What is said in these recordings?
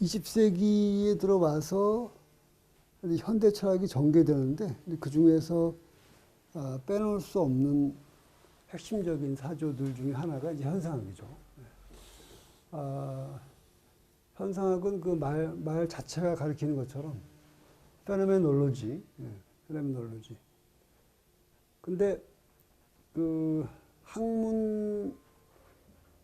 20세기에 들어와서 현대 철학이 전개되는데 그 중에서 빼놓을 수 없는 핵심적인 사조들 중에 하나가 이제 현상학이죠. 현상학은 그 말 자체가 가리키는 것처럼 페노메놀로지, 페노메놀로지. 근데 그 학문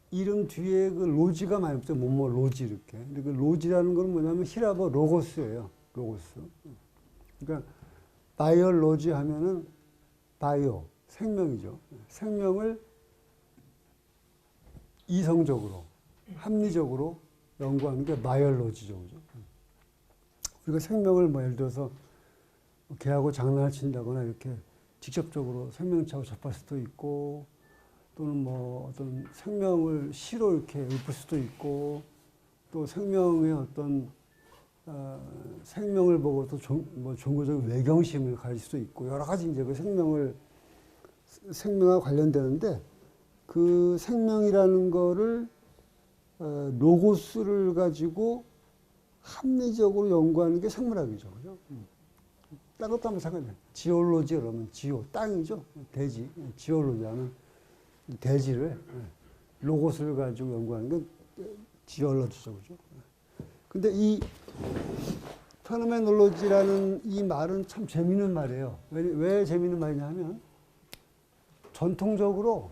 이름 뒤에 그 로지가 많이 없죠. 뭐뭐 로지 이렇게. 근데 그 로지라는 건 뭐냐면 히라보 로고스예요. 로고스. 그러니까 바이올로지 하면은 바이오 생명이죠. 생명을 이성적으로 합리적으로 연구하는 게 바이올로지죠. 그죠? 우리가 생명을 뭐 예를 들어서 개하고 장난을 친다거나 이렇게 직접적으로 생명체하고 접할 수도 있고 또는 뭐 어떤 생명을 시로 이렇게 읊을 수도 있고 또 생명의 어떤 생명을 보고 또 뭐 종교적 외경심을 가질 수도 있고 여러 가지 이제 그 생명과 관련되는데 그 생명이라는 거를 로고스를 가지고 합리적으로 연구하는 게 생물학이죠. 그죠? 딴 것도 한번 생각해요. 지올로지 그러면 지오, 땅이죠. 대지. 지올로지 하면 대지를, 로고스를 가지고 연구하는 건 지올로지죠. 그죠? 근데 이 페노메놀로지라는 이 말은 참 재미있는 말이에요. 왜 재미있는 말이냐 하면 전통적으로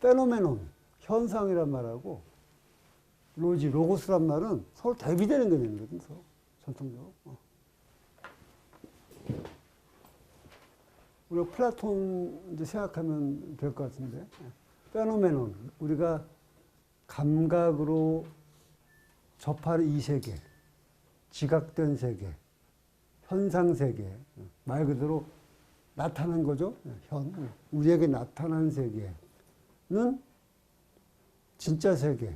페노메논, 현상이란 말하고 로지, 로고스란 말은 서로 대비되는 개념이거든요. 전통적으로. 우리가 플라톤 이제 생각하면 될 것 같은데, 페노메논, 우리가 감각으로 접할 이 세계, 지각된 세계, 현상 세계, 말 그대로 나타난 거죠. 우리에게 나타난 세계는 진짜 세계,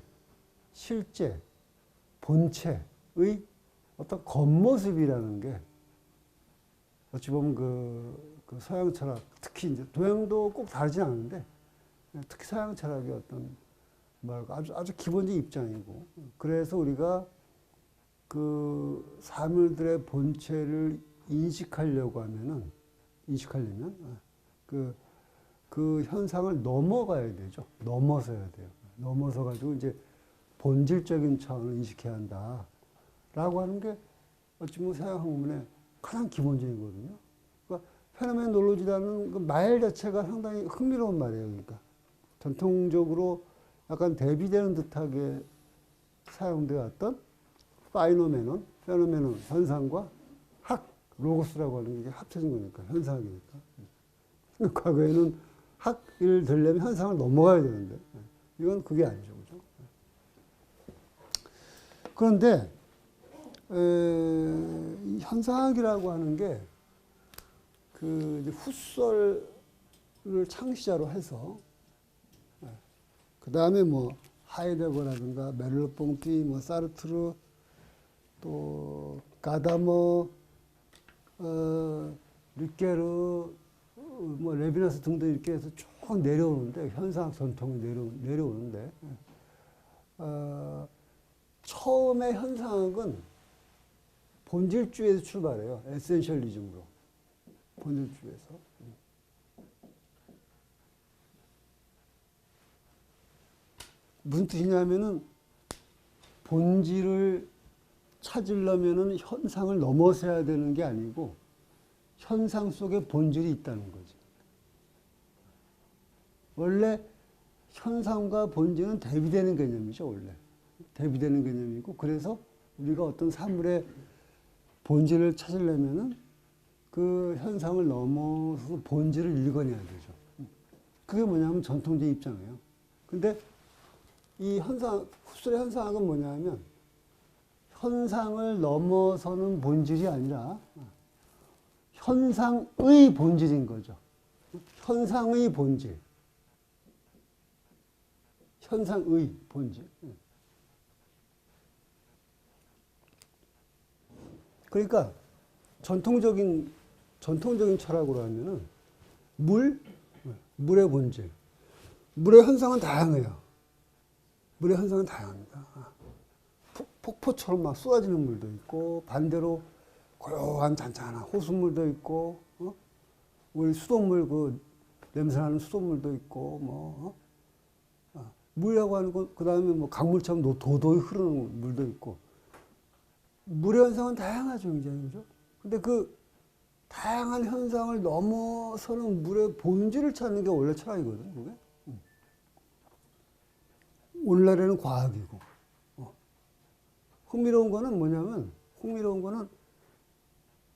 실제, 본체의 어떤 겉모습이라는 게 어찌 보면 그 서양 철학, 특히 이제 동양도 꼭 다르진 않은데 특히 서양 철학의 어떤 뭐랄까 아주 기본적인 입장이고 그래서 우리가 그 사물들의 본체를 인식하려면 그 현상을 넘어가야 되죠. 넘어서야 돼요. 넘어서 가지고 이제 본질적인 차원을 인식해야 한다라고 하는 게 어찌 보면 서양 학문의 가장 기본적이거든요. 그러니까 페노메놀로지라는 그 말 자체가 상당히 흥미로운 말이에요. 그러니까 전통적으로 약간 대비되는 듯하게 사용되어 왔던 파이노메논, 페노메논, 현상과 학, 로고스라고 하는 게 합쳐진 거니까, 현상이니까. 과거에는 학을 되려면 현상을 넘어가야 되는데, 이건 그게 아니죠. 그죠? 그런데, 이 현상학이라고 하는 게, 그 후설을 창시자로 해서, 그 다음에 뭐, 하이데거라든가, 메를로뽕띠, 뭐, 사르트르, 또, 가다머, 르케르, 뭐, 레비나스 등등 이렇게 해서 쭉 내려오는데, 현상학 전통이 내려오는데, 처음에 현상학은 본질주의에서 출발해요. 에센셜리즘으로. 본질주의에서. 무슨 뜻이냐면은, 본질을 찾으려면은 현상을 넘어서야 되는 게 아니고, 현상 속에 본질이 있다는 거죠. 원래 현상과 본질은 대비되는 개념이죠, 원래. 대비되는 개념이고, 그래서 우리가 어떤 사물의 본질을 찾으려면은 그 현상을 넘어서 본질을 읽어내야 되죠. 그게 뭐냐면 전통적인 입장이에요. 근데 이 후설의 현상학은 뭐냐면 현상을 넘어서는 본질이 아니라 현상의 본질인 거죠. 현상의 본질. 현상의 본질. 그러니까 전통적인 철학으로 하면은 물의 본질. 물의 현상은 다양해요. 물의 현상은 다양합니다. 폭포처럼 막 쏟아지는 물도 있고, 반대로 고요한 잔잔한 호수물도 있고, 우리 수돗물 그 냄새나는 수돗물도 있고, 물이라고 하는 건 그 다음에 뭐 강물처럼 도도히 흐르는 물도 있고, 물의 현상은 다양하죠, 굉장히. 그죠? 근데 그 다양한 현상을 넘어서는 물의 본질을 찾는 게 원래 철학이거든, 그게. 오늘날에는 과학이고. 흥미로운 거는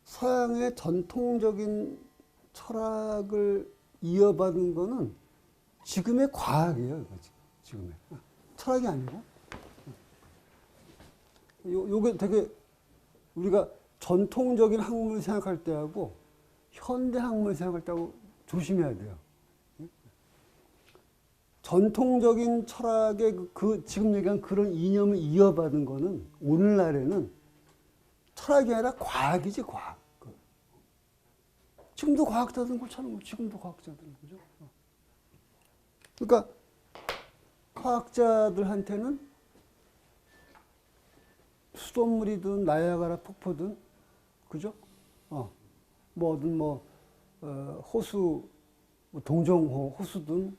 서양의 전통적인 철학을 이어받은 거는 지금의 과학이에요, 지금의. 철학이 아니고. 요게 되게 우리가 전통적인 학문을 생각할 때하고 현대 학문을 생각할 때하고 조심해야 돼요. 전통적인 철학의 지금 얘기한 그런 이념을 이어받은 거는 오늘날에는 철학이 아니라 과학이지, 과학. 지금도 과학자들은 그렇잖아요. 지금도 과학자들은. 그죠? 그러니까 과학자들한테는 수돗물이든 나이아가라 폭포든, 그죠? 뭐든 호수, 동정호 호수든,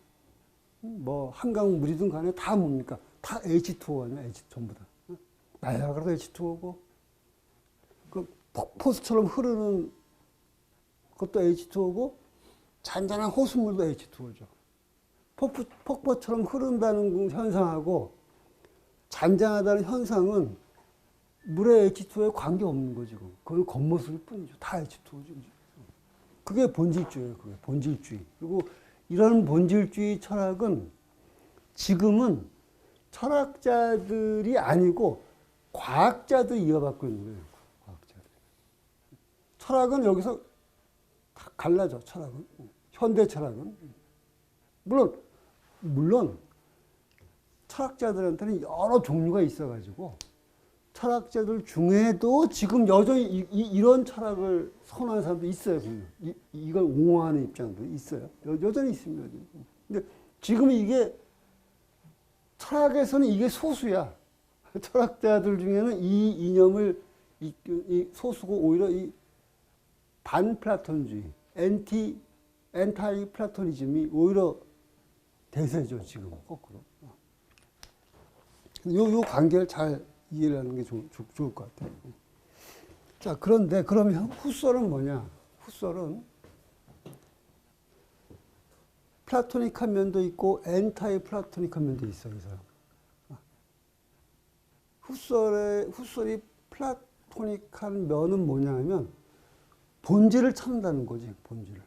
한강물이든 간에 다 뭡니까? 다 H2O 아니야, 전부 다. 나이아가라도 H2O고, 그 폭포수처럼 흐르는 것도 H2O고, 잔잔한 호수물도 H2O죠. 폭포처럼 흐른다는 현상하고, 잔잔하다는 현상은 물에 H2O에 관계없는 거지. 그건 겉모습일 뿐이죠. 다 H2O죠. 그게 본질주의예요. 그게 본질주의. 그리고 이런 본질주의 철학은 지금은 철학자들이 아니고 과학자들이 이어받고 있는 거예요. 과학자들. 철학은 여기서 다 갈라져. 철학은. 현대 철학은. 물론 철학자들한테는 여러 종류가 있어가지고 철학자들 중에도 지금 여전히 이런 철학을 선호하는 사람도 있어요. 이걸 옹호하는 입장도 있어요. 여전히 있습니다. 근데 지금 이게 철학에서는 이게 소수야. 철학자들 중에는 이 이념을 이 소수고 오히려 이 반플라톤주의, 엔타이 플라토니즘이 오히려 대세죠. 지금 거꾸로. 요 관계를 잘 이해를 하는 게 좋을 것 같아요. 자, 그런데 그러면 후설은 뭐냐? 후설은 플라토닉한 면도 있고 엔타이 플라토닉한 면도 있어요. 이 사람. 후설이 플라토닉한 면은 뭐냐면 본질을 찾는다는 거지. 본질을.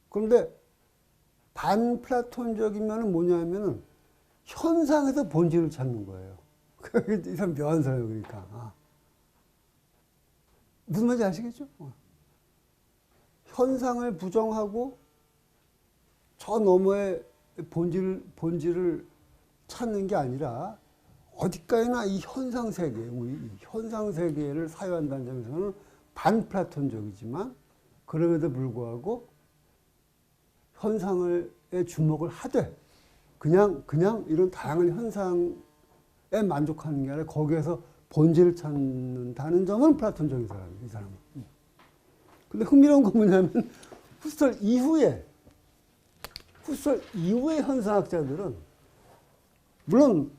그런데 반플라톤적인 면은 뭐냐면은 현상에서 본질을 찾는 거예요. 이 사람 묘한 사람이에요, 그러니까. 무슨 말인지 아시겠죠? 현상을 부정하고 저 너머의 본질을 찾는 게 아니라 어디까지나 이 현상 세계, 우리 이 현상 세계를 사유한다는 점에서는 반플라톤적이지만 그럼에도 불구하고 현상에 주목을 하되 그냥 이런 다양한 현상에 만족하는 게 아니라 거기에서 본질을 찾는다는 점은 플라톤적인 사람이에요, 이 사람은. 근데 흥미로운 건 뭐냐면 후설 이후에 현상학자들은 물론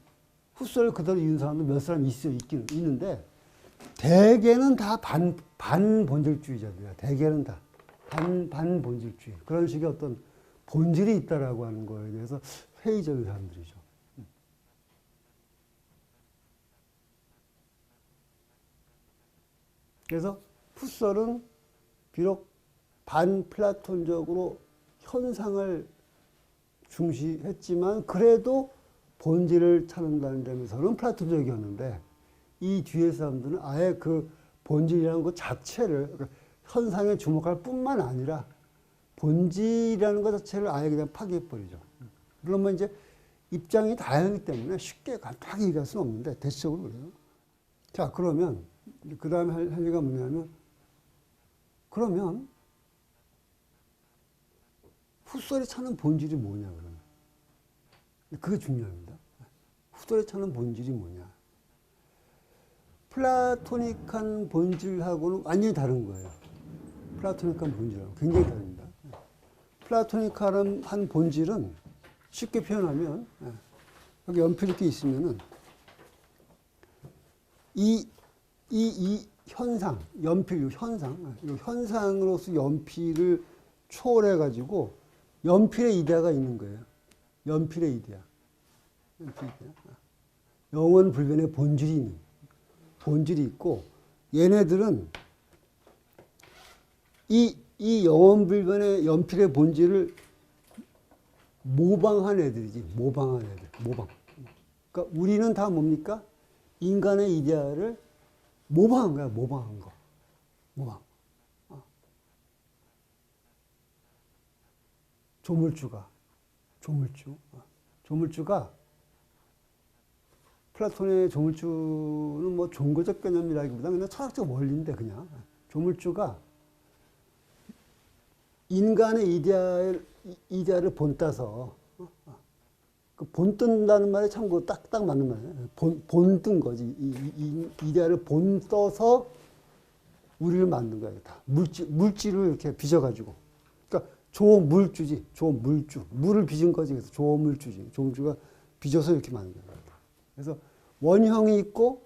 후설 그대로 이은 사람도 몇 사람 있긴 있는데 대개는 다 반본질주의자들이야. 대개는 다 반본질주의. 그런 식의 어떤 본질이 있다라고 하는 거에 대해서 회의적인 사람들이죠. 그래서 푸설은 비록 반플라톤적으로 현상을 중시했지만 그래도 본질을 찾는다는 점에서는 플라톤적이었는데 이 뒤에 사람들은 아예 그 본질이라는 것 자체를 현상에 주목할 뿐만 아니라 본질이라는 것 자체를 아예 그냥 파괴해버리죠. 물론 뭐 이제 입장이 다양하기 때문에 쉽게 간단하게 얘기할 수는 없는데 대체적으로 그래요. 자, 그러면 그 다음에 할 얘기가 뭐냐면 그러면 후설이 찾는 본질이 뭐냐 그러면 그게 중요합니다. 후설에 찾는 본질이 뭐냐? 플라토닉한 본질하고는 완전히 다른 거예요. 플라토닉한 본질하고 굉장히 다릅니다. 플라토닉한 한 본질은 쉽게 표현하면 여기 연필 이렇게 있으면은 이 현상, 연필 현상, 이 현상으로서 연필을 초월해가지고 연필의 이데아가 있는 거예요. 연필의 이데아. 영원 불변의 본질이 있고, 얘네들은 이 영원 불변의 연필의 본질을 모방한 애들이지. 모방. 그러니까 우리는 다 뭡니까? 인간의 이데아를 모방한 거야. 모방. 조물주가 플라톤의 조물주는 뭐 종교적 개념이라기보다 그냥 철학적 원리인데 그냥 조물주가 인간의 이데아를 본따서 그 본뜬다는 말에 참고 딱 맞는 말이에요. 본뜬 거지. 이 이데아를 본떠서 우리를 만든 거예요. 다 물질을 이렇게 빚어가지고. 그러니까 조물주지. 조물주. 물을 빚은 거지. 그래서 조물주지. 조물주가 빚어서 이렇게 만든 거예요. 그래서 원형이 있고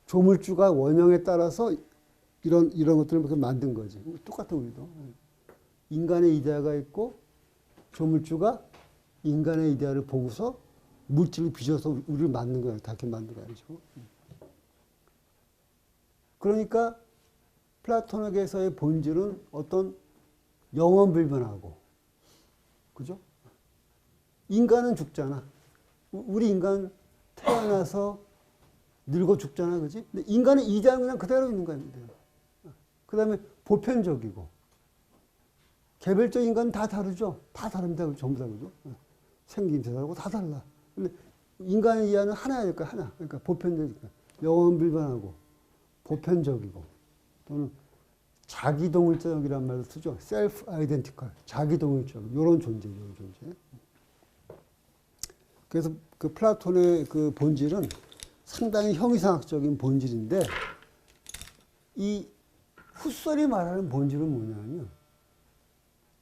조물주가 원형에 따라서 이런 것들을 만든 거지. 똑같아 우리도. 인간의 이데아가 있고 조물주가 인간의 이데아를 보고서 물질을 빚어서 우리를 만든 거야. 다 이렇게 만든 거야. 그러니까 플라토닉에서의 본질은 어떤 영원불변하고, 그죠? 인간은 죽잖아. 우리 인간 태어나서 늙어 죽잖아, 그지? 근데 인간의 이데아는 그냥 그대로 있는 거야. 그 다음에 보편적이고, 개별적 인간은 다 다르죠? 다 다릅니다. 전부 다, 그죠? 생김새 다르고 다 달라. 근데 인간의 이해는 하나야 될 거야, 하나. 그러니까 보편적이니까. 영원불변하고, 보편적이고, 또는 자기동일적이라는 말도 쓰죠. self-identical. 자기동일적. 요런 존재. 그래서 그 플라톤의 그 본질은 상당히 형이상학적인 본질인데, 이 후설이 말하는 본질은 뭐냐면,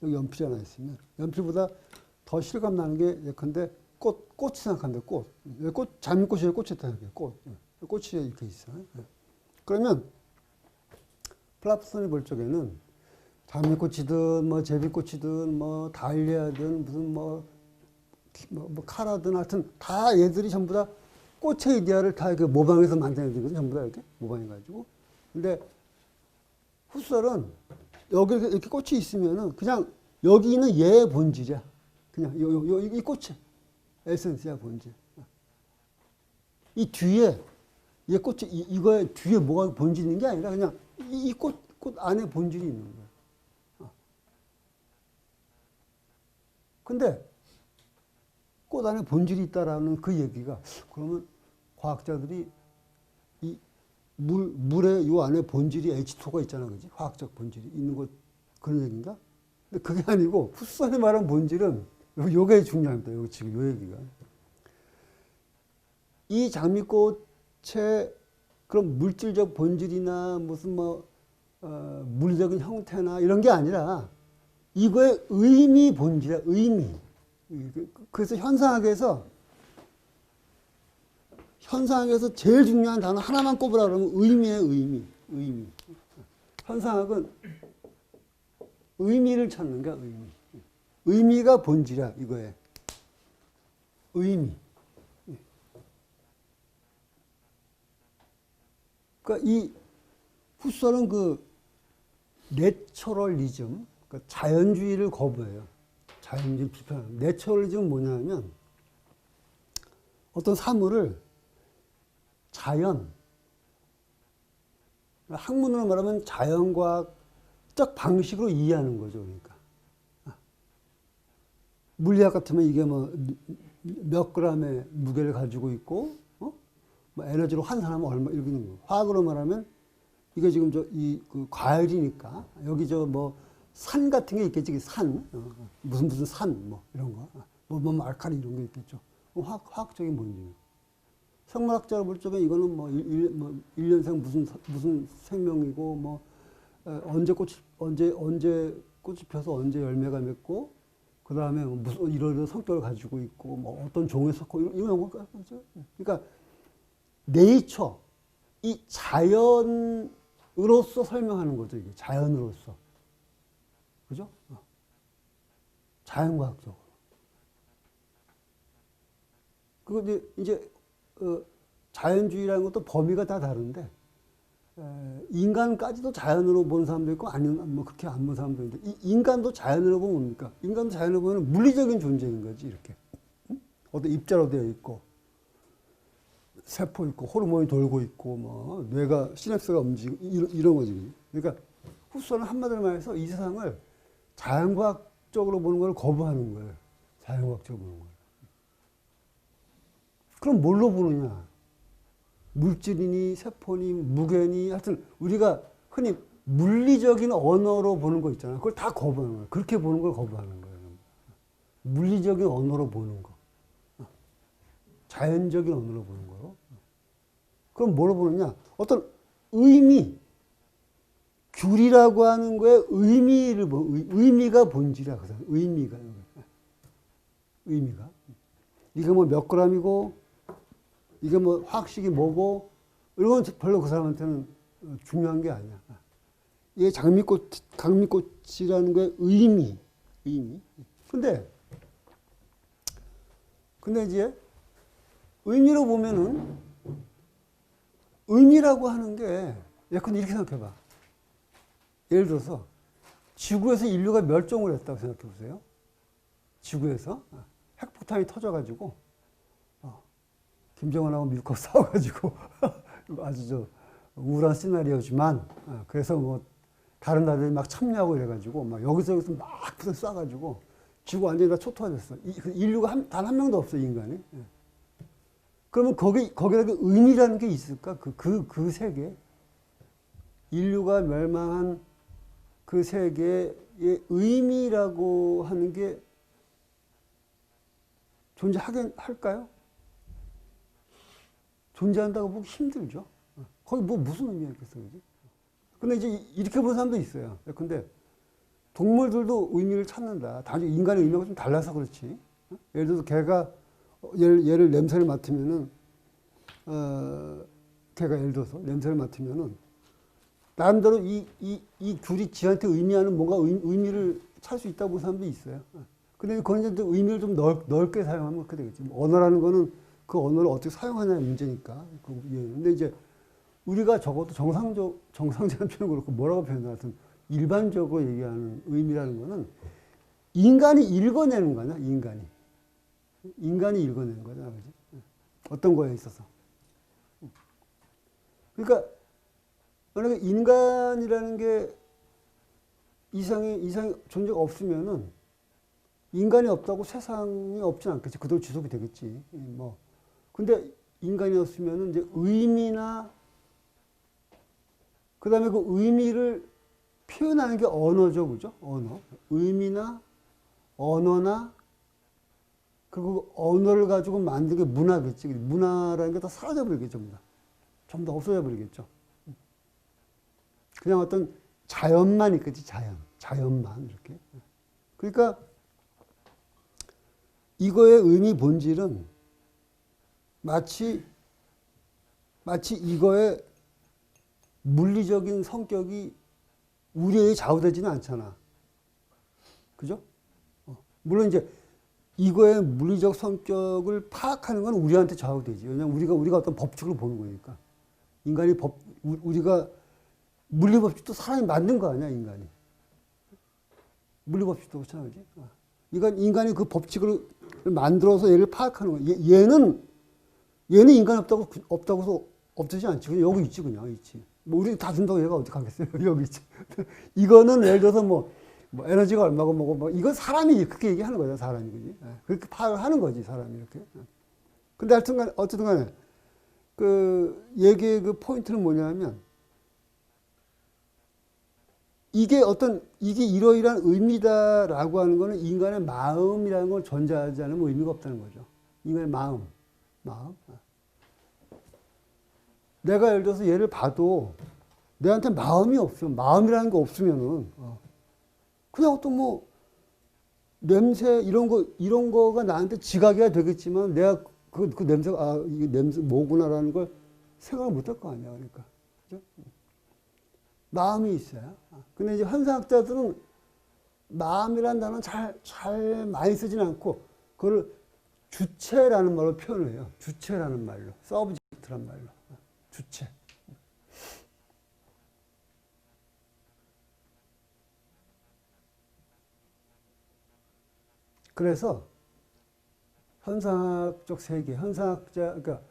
여기 연필이 하나 있으면, 연필보다 더 실감 나는 게 예컨대 꽃이 생각한대, 꽃. 장미꽃이에요, 꽃이 있다, 꽃. 꽃이 이렇게 있어. 그러면, 플라톤이 볼 적에는 장미꽃이든, 뭐, 제비꽃이든, 뭐, 다일리아든, 무슨 뭐 카라든 하여튼 다 얘들이 전부 다 꽃의 이데아를 다 이렇게 모방해서 만든 애들이거든, 전부 다 이렇게 모방해가지고. 근데 후설은 여기 이렇게 꽃이 있으면은 그냥 여기 있는 얘의 본질이야. 그냥 이 꽃의 에센스야, 본질. 이 뒤에, 얘 꽃이, 이거에 뒤에 뭐가 본질이 있는 게 아니라 그냥 이 꽃 안에 본질이 있는 거야. 근데 꽃 안에 본질이 있다라는 그 얘기가, 그러면 과학자들이 이 물의 요 안에 본질이 H2가 있잖아, 그지? 화학적 본질이 있는 것, 그런 얘기인가? 근데 그게 아니고, 후선이 말한 본질은, 요게 중요합니다. 요 지금 요 얘기가. 이 장미꽃의 그런 물질적 본질이나 무슨 물리적인 형태나 이런 게 아니라, 이거의 의미 본질이야, 의미. 그래서 현상학에서 제일 중요한 단어 하나만 꼽으라 그러면 의미예요, 의미. 현상학은 의미를 찾는 거야, 의미. 의미가 본질이야, 이거에. 의미. 그러니까 이 후설은 그 내처럴리즘, 그러니까 자연주의를 거부해요. 자연주의를 비판하는. 내처럴리즘은 뭐냐면 어떤 사물을 자연, 학문으로 말하면 자연과학적 방식으로 이해하는 거죠. 그러니까 물리학 같으면 이게 뭐 몇 그램의 무게를 가지고 있고, 뭐 에너지로 환산하면 얼마 이렇게 있는 거. 화학으로 말하면 이게 지금 그 과일이니까 여기 산 같은 게 있겠지. 산, 무슨 산, 뭐 이런 거, 뭐 알칼리 이런 게 있겠죠. 화학적인 본질. 생물학자로 볼 적에 이거는 뭐, 뭐 1년생 무슨 생명이고, 뭐, 언제 꽃이 펴서 언제 열매가 맺고, 그 다음에 무슨 이런 성격을 가지고 있고, 뭐 어떤 종에 속고, 이런 거, 그러니까, 네이처, 이 자연으로서 설명하는 거죠, 이게. 자연으로서. 그죠? 자연과학적으로. 그리고 이제 자연주의라는 것도 범위가 다 다른데, 인간까지도 자연으로 보는 사람도 있고, 아니면 뭐 그렇게 안 보는 사람도 있는데, 인간도 자연으로 보면 뭡니까? 인간도 자연으로 보면 물리적인 존재인 거지, 이렇게. 어떤 입자로 되어 있고, 세포 있고, 호르몬이 돌고 있고, 뭐, 뇌가, 시냅스가 움직이고, 이런 거지. 그러니까, 후소는 한마디로 말해서 이 세상을 자연과학적으로 보는 걸 거부하는 거예요. 자연과학적으로 보는 걸. 그럼 뭘로 보느냐? 물질이니, 세포니, 무게니, 하여튼, 우리가 흔히 물리적인 언어로 보는 거 있잖아요. 그걸 다 거부하는 거예요. 그렇게 보는 걸 거부하는 거예요. 물리적인 언어로 보는 거. 자연적인 언어로 보는 거요. 그럼 뭐로 보느냐? 어떤 의미, 귤이라고 하는 거에 의미를 의미가 본질이야. 의미가. 이게 뭐 몇 그램이고, 이게 뭐 화학식이 뭐고, 이런 건 별로 그 사람한테는 중요한 게 아니야. 이게 장미꽃이라는 거에 의미. 근데 이제 의미로 보면은 의미라고 하는 게 예컨대 이렇게 생각해봐. 예를 들어서 지구에서 인류가 멸종을 했다고 생각해 보세요. 지구에서 핵폭탄이 터져가지고 김정은하고 미국하고 싸워가지고 아주 우울한 시나리오지만 그래서 뭐 다른 나라들이 막 참여하고 이래가지고 막 여기서 막 쏴가지고 지구 완전히 다 초토화됐어. 인류가 단 한 명도 없어, 인간이. 그러면 거기에 의미라는 게 있을까? 그 세계. 인류가 멸망한 그 세계의 의미라고 하는 게 할까요? 존재한다고 보기 힘들죠. 거기 뭐 무슨 의미가 있겠어, 그지? 근데 이제 이렇게 보는 사람도 있어요. 근데 동물들도 의미를 찾는다. 단지 인간의 의미가 좀 달라서 그렇지. 예를 들어서 개가 얘를 냄새를 맡으면은 개가 예를 들어서 냄새를 맡으면은 나름대로 이 귤이 지한테 의미하는 뭔가 의미를 찾을 수 있다고 보는 사람도 있어요. 근데 그건 이제 의미를 좀 넓게 사용하면 그렇게 되겠지. 언어라는 거는 그 언어를 어떻게 사용하냐의 문제니까. 근데 이제 우리가 적어도 정상적인 표현 그렇고 뭐라고 표현하든 일반적으로 얘기하는 의미라는 거는 인간이 읽어내는 거냐, 인간이 읽어내는 거잖아, 그지? 어떤 거에 있어서. 그러니까, 만약에 인간이라는 게 이상의 존재가 없으면은 인간이 없다고 세상이 없진 않겠지. 그대로 지속이 되겠지. 뭐. 근데 인간이 없으면은 이제 의미나, 그 다음에 그 의미를 표현하는 게 언어죠, 그죠? 언어. 의미나, 언어나, 그리고 언어를 가지고 만든 게 문화겠지. 문화라는 게 다 사라져버리겠죠, 좀 더 없어져 버리겠죠. 그냥 어떤 자연만 있겠지, 자연만, 이렇게. 그러니까, 이거의 의미 본질은 마치 이거의 물리적인 성격이 우리에게 좌우되지는 않잖아. 그죠? 물론 이제 이거의 물리적 성격을 파악하는 건 우리한테 좌우되지. 왜냐면 우리가 어떤 법칙을 보는 거니까. 인간이 우리가 물리법칙도 사람이 만든 거 아니야, 인간이. 물리법칙도 그렇잖아, 그지? 이건 인간이 그 법칙을 만들어서 얘를 파악하는 거야. 얘는 인간이 없다고 해서 없지 않지. 그냥 여기 있지, 그냥 있지. 뭐 우리 다 준다고 얘가 어디 가겠어요? 여기 있지. 이거는 예를 들어서 뭐 에너지가 얼마고 뭐고 뭐 이건 사람이 그렇게 얘기하는 거죠, 사람이. 그지? 그렇게 파악을 하는 거지, 사람이 이렇게. 근데 어쨌든 간에 그 얘기의 그 포인트는 뭐냐면 이게 이러이러한 의미다라고 하는 거는 인간의 마음이라는 걸 전제하지 않으면 의미가 없다는 거죠. 인간의 마음. 내가 예를 들어서 얘를 봐도 내한테 마음이 없으면, 마음이라는 게 없으면은, 그냥 어떤 뭐, 냄새, 이런 거가 나한테 지각이 되겠지만, 내가 그 냄새가, 이게 냄새 뭐구나라는 걸 생각을 못 할 거 아니야. 그러니까. 그죠? 마음이 있어요. 근데 이제 현상학자들은 마음이라는 단어는 잘 많이 쓰진 않고, 그걸 주체라는 말로 표현을 해요. 주체라는 말로. 서브젝트란 말로. 주체. 그래서 현상학적 세계, 그러니까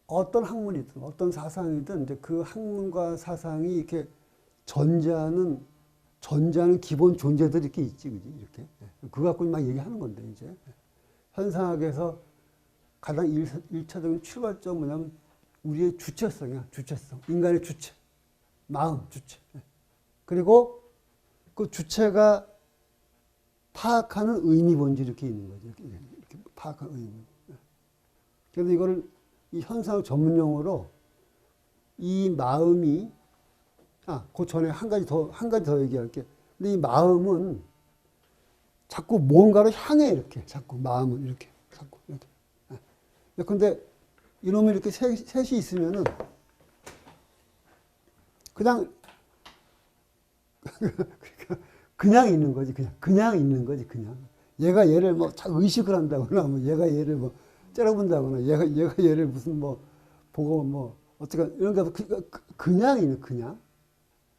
어떤 학문이든 어떤 사상이든 이제 그 학문과 사상이 이렇게 전제하는 기본 존재들이 이렇게 있지, 그지? 이렇게. 그거 갖고 막 얘기하는 건데, 이제. 현상학에서 가장 일차적인 출발점은 뭐냐면 우리의 주체성이야, 주체성. 인간의 주체. 마음, 주체. 그리고 그 주체가 파악하는 의미 본질 이렇게 있는 거죠. 이렇게 파악하는 의미. 그래서 이거를 이 현상 전문 용어로 이 마음이 그 전에 한 가지 더 얘기할게. 근데 이 마음은 자꾸 뭔가를 향해 이렇게 자꾸 마음은 이렇게 자꾸 이렇게. 근데 이놈이 이렇게 셋이 있으면은 그냥 있는 거지, 그냥 있는 거지, 그냥. 얘가 얘를 뭐 의식을 한다거나, 뭐 얘가 얘를 뭐 째려본다거나, 얘가 얘를 무슨 뭐 보고 뭐 어떻게 이런 게 그냥 있는, 그냥.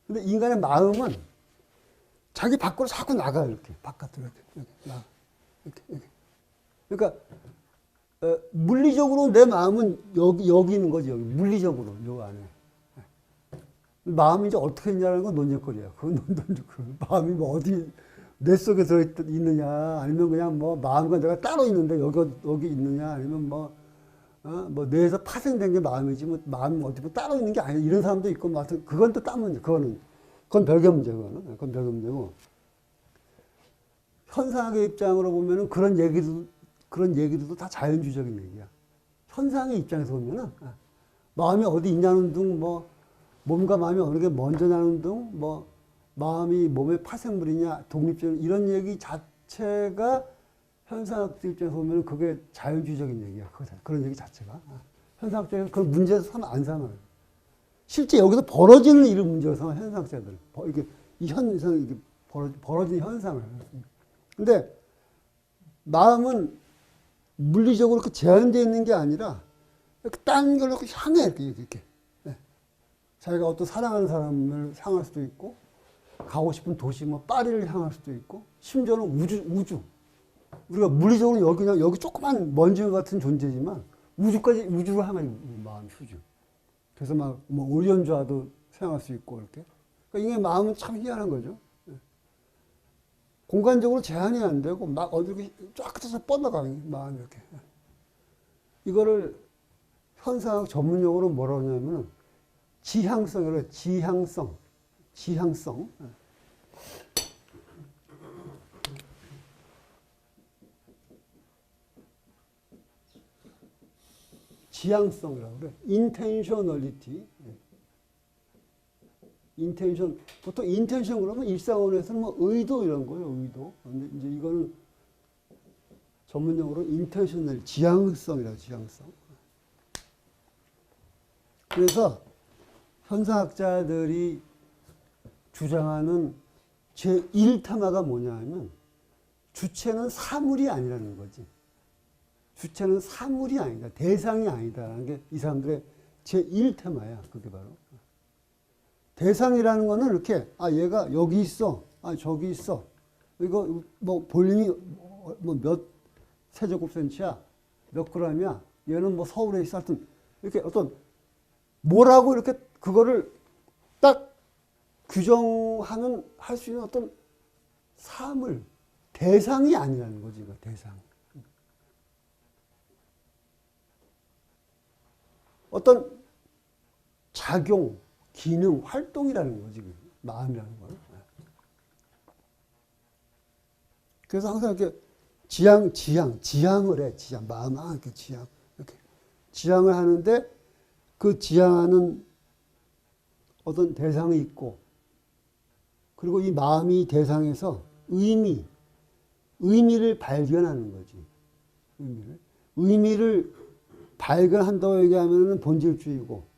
근데 인간의 마음은 자기 밖으로 자꾸 나가, 이렇게. 바깥으로 이렇게 나가. 이렇게. 그러니까, 물리적으로 내 마음은 여기 있는 거지, 여기. 물리적으로, 요 안에. 마음이 이제 어떻게 했냐는 건 논쟁거리야. 그건 논쟁거리. 마음이 뭐 어디, 뇌 속에 들어있느냐, 아니면 그냥 뭐 마음과 내가 따로 있는데 여기 있느냐, 아니면 뭐 뇌에서 파생된 게 마음이지, 뭐 마음이 어디 뭐 따로 있는 게 아니야. 이런 사람도 있고, 뭐 하여튼 그건 또 딴 문제. 그건 별개 문제, 그건 별개 문제고. 현상학의 입장으로 보면은 그런 얘기들도 다 자연주의적인 얘기야. 현상의 입장에서 보면은, 마음이 어디 있냐는 등, 뭐, 몸과 마음이 어느 게 먼저 나는 등, 뭐, 마음이 몸의 파생물이냐, 독립적인, 이런 얘기 자체가 현상학적 입장에서 보면 그게 자연주의적인 얘기야. 그런 얘기 자체가. 현상학자는 그걸 문제에서 삼아, 안 삼아요. 실제 여기서 벌어지는 일을 문제로 삼아, 현상학자들은. 이 현상, 이게 벌어지는 현상을. 근데 마음은 물리적으로 그 제한되어 있는 게 아니라, 이렇게 딴 걸로 향해, 이렇게. 자기가 어떤 사랑하는 사람을 향할 수도 있고, 가고 싶은 도시, 뭐, 파리를 향할 수도 있고, 심지어는 우주. 우리가 물리적으로 여기 조그만 먼지 같은 존재지만, 우주를 향하는 마음이 휴지. 그래서 뭐, 오리온좌도 생각할 수 있고, 이렇게. 그러니까 이게 마음은 참 희한한 거죠. 공간적으로 제한이 안 되고, 막 어디 쫙 끝에서 뻗어가는 마음이 이렇게. 이거를 현상학 전문용어로 뭐라고 하냐면은, 지향성이라고 해요. 지향성. 지향성이라고 그래. intentionality. intention. 보통 intention 그러면 일상언어에서는 뭐 의도 이런 거예요. 의도. 근데 이제 이거는 전문용어로 intentional, 지향성이라고, 지향성. 그래서 현상학자들이 주장하는 제1테마가 뭐냐 하면 주체는 사물이 아니라는 거지. 주체는 사물이 아니다. 대상이 아니다라는 게 이 사람들의 제1테마야. 그게 바로. 대상이라는 거는 이렇게, 얘가 여기 있어. 저기 있어. 이거 뭐 볼륨이 뭐 몇 세제곱센치야. 몇 그램이야. 얘는 뭐 서울에 있어. 하여튼 이렇게 어떤 뭐라고 이렇게 그거를 딱 규정하는, 할 수 있는 어떤 사물, 대상이 아니라는 거지, 이거, 대상. 어떤 작용, 기능, 활동이라는 거지, 마음이라는 건. 그래서 항상 이렇게 지향을 해. 마음, 이렇게 이렇게. 지향을 하는데 그 지향하는 어떤 대상이 있고, 그리고 이 마음이 대상에서 의미를 발견하는 거지. 의미를 발견한다고 얘기하면 본질주의고,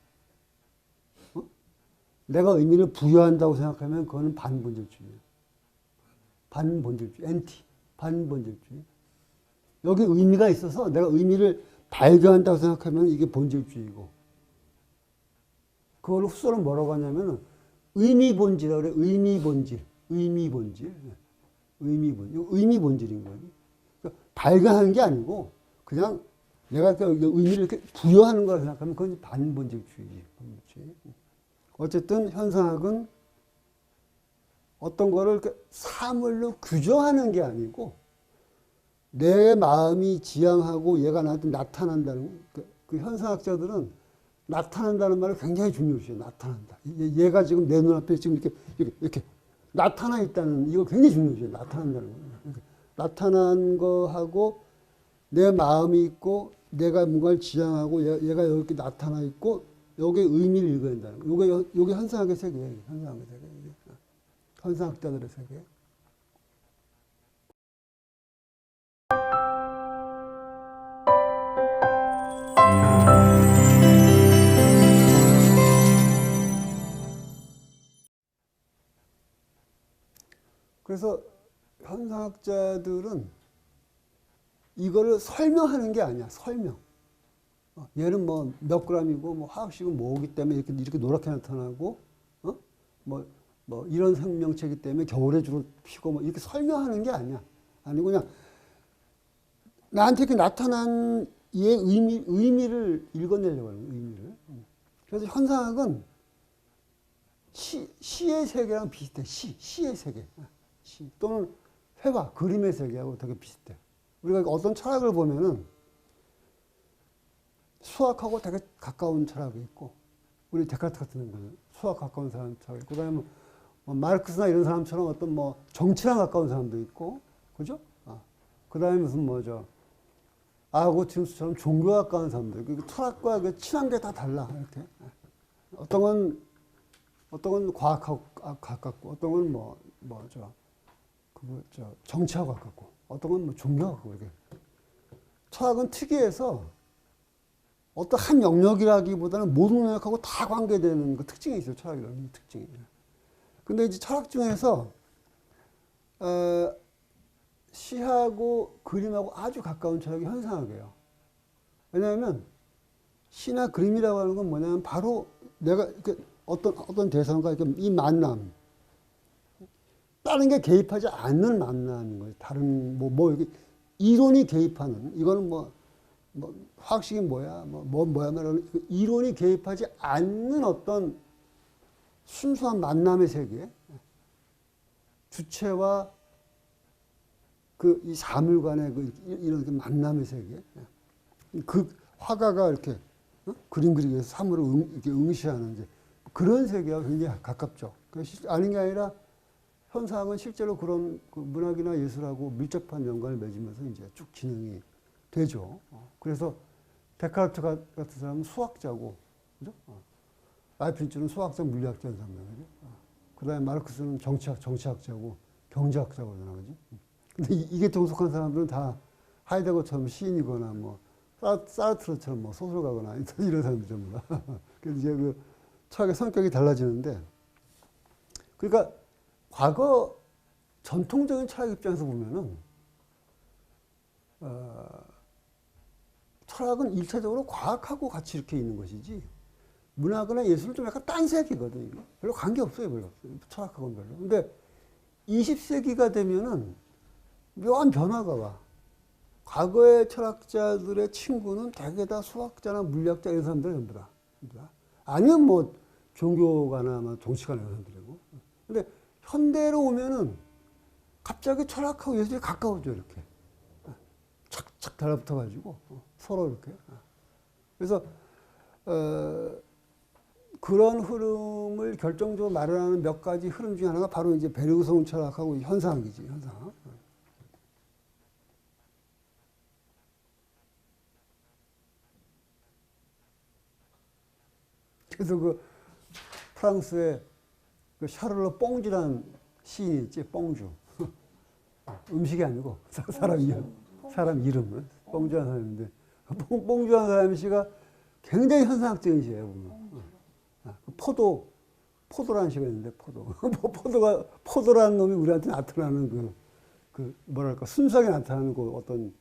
내가 의미를 부여한다고 생각하면 그거는 반본질주의예요. 반본질주의, 반본질주의. 여기 의미가 있어서 내가 의미를 발견한다고 생각하면 이게 본질주의고, 그걸 후설은 뭐라고 하냐면 의미본질이라고 그래. 의미본질인 거지. 그러니까 발견하는 게 아니고 그냥 내가 그 의미를 이렇게 부여하는 거라 생각하면 그건 반본질주의지. 어쨌든 현상학은 어떤 거를 이렇게 사물로 규정하는 게 아니고 내 마음이 지향하고 얘가 나한테 나타난다는 그 현상학자들은 나타난다는 말을 굉장히 중요시해요. 나타난다. 얘가 지금 내 눈앞에 지금 이렇게 나타나 있다는 이거 굉장히 중요시해요. 나타난다는 거. 나타난 거하고 내 마음이 있고 내가 뭔가를 지향하고 얘가 이렇게 나타나 있고 여기에 의미를 읽어야 된다는 거. 요게 현상학의 세계예요. 현상학의 세계. 현상학자들의 세계. 그래서 현상학자들은 이거를 설명하는 게 아니야. 설명. 얘는 뭐 몇 그램이고 뭐 화학식은 뭐기 때문에 이렇게 노랗게 나타나고 뭐 이런 생명체이기 때문에 겨울에 주로 피고 뭐 이렇게 설명하는 게 아니야. 아니고 그냥 나한테 이렇게 나타난 얘의 의미를 읽어내려고 하는 의미를. 그래서 현상학은 시의 세계랑 비슷해. 시의 세계. 시 또는 회화, 그림의 세계하고 되게 비슷해. 우리가 어떤 철학을 보면은 수학하고 되게 가까운 철학이 있고, 우리 데카르트 같은 경우는 수학 가까운 사람 철학이 있고, 그다음에 뭐 마르크스나 이런 사람처럼 어떤 뭐 정치랑 가까운 사람도 있고, 그죠? 그다음에 무슨 아고스티누스처럼 종교에 가까운 사람들, 그 철학과 그 친한 게 다 달라 이렇게. 어떤 건 과학하고 가깝고, 어떤 건 정치하고 가깝고, 어떤 건 뭐 종교하고 가깝고 이렇게. 철학은 특이해서 어떤 한 영역이라기보다는 모든 영역하고 다 관계되는 그 특징이 있어요. 철학이라는 특징이. 근데 이제 철학 중에서 시하고 그림하고 아주 가까운 철학이 현상학이에요. 왜냐하면 시나 그림이라고 하는 건 뭐냐면 바로 내가 어떤 대상과 이 만남, 다른 게 개입하지 않는 만남인 거예요. 다른 이렇게 이론이 개입하는, 이거는 화학식이 뭐야, 뭐야, 이론이 개입하지 않는 어떤 순수한 만남의 세계, 주체와 이 사물 간의 이런 만남의 세계, 그 화가가 이렇게 그림 그리기 위해서 사물을 이렇게 응시하는 이제 그런 세계와 굉장히 가깝죠. 아닌 게 아니라 현상은 실제로 그런 문학이나 예술하고 밀접한 연관을 맺으면서 이제 쭉 진행이 되죠. 그래서 데카르트 같은 사람은 수학자고, 그죠? 라이프니츠는 수학자, 물리학자인 사람이죠. 그 다음에 마르크스는 정치학자고, 경제학자고 그러나, 그지? 근데 이게 동속한 사람들은 다 하이데거처럼 시인이거나, 사르트르처럼 소설가거나, 이런 사람들 전부 다. 그래서 이제 그 철학의 성격이 달라지는데, 그러니까 과거 전통적인 철학 입장에서 보면은, 철학은 일차적으로 과학하고 같이 이렇게 있는 것이지, 문학이나 예술은 좀 약간 딴 세계거든요. 별로 관계없어요, 별로. 철학하고는 별로. 근데 20세기가 되면은 묘한 변화가 와. 과거의 철학자들의 친구는 대개 다 수학자나 물리학자 이런 사람들 전부 다. 아니면 종교가나 정치가나 이런 사람들이고. 근데 현대로 오면은 갑자기 철학하고 예술이 가까워져, 이렇게. 착착 달라붙어가지고 서로 이렇게. 그래서 그런 흐름을 결정적으로 마련하는 몇 가지 흐름 중에 하나가 바로 이제 베르그송 철학하고 현상학이지, 현상학. 그래서 그 프랑스의 그 샤를로 뽕주라는 시인이 있지, 뽕주. 음식이 아니고 사람 이름은 뽕주라는 사람인데 뽕주라는 사람의 시가 굉장히 현상학적인 시예요. 보면. 포도라는 시가 있는데 포도라는 놈이 우리한테 나타나는 그 뭐랄까 순수하게 나타나는 그 어떤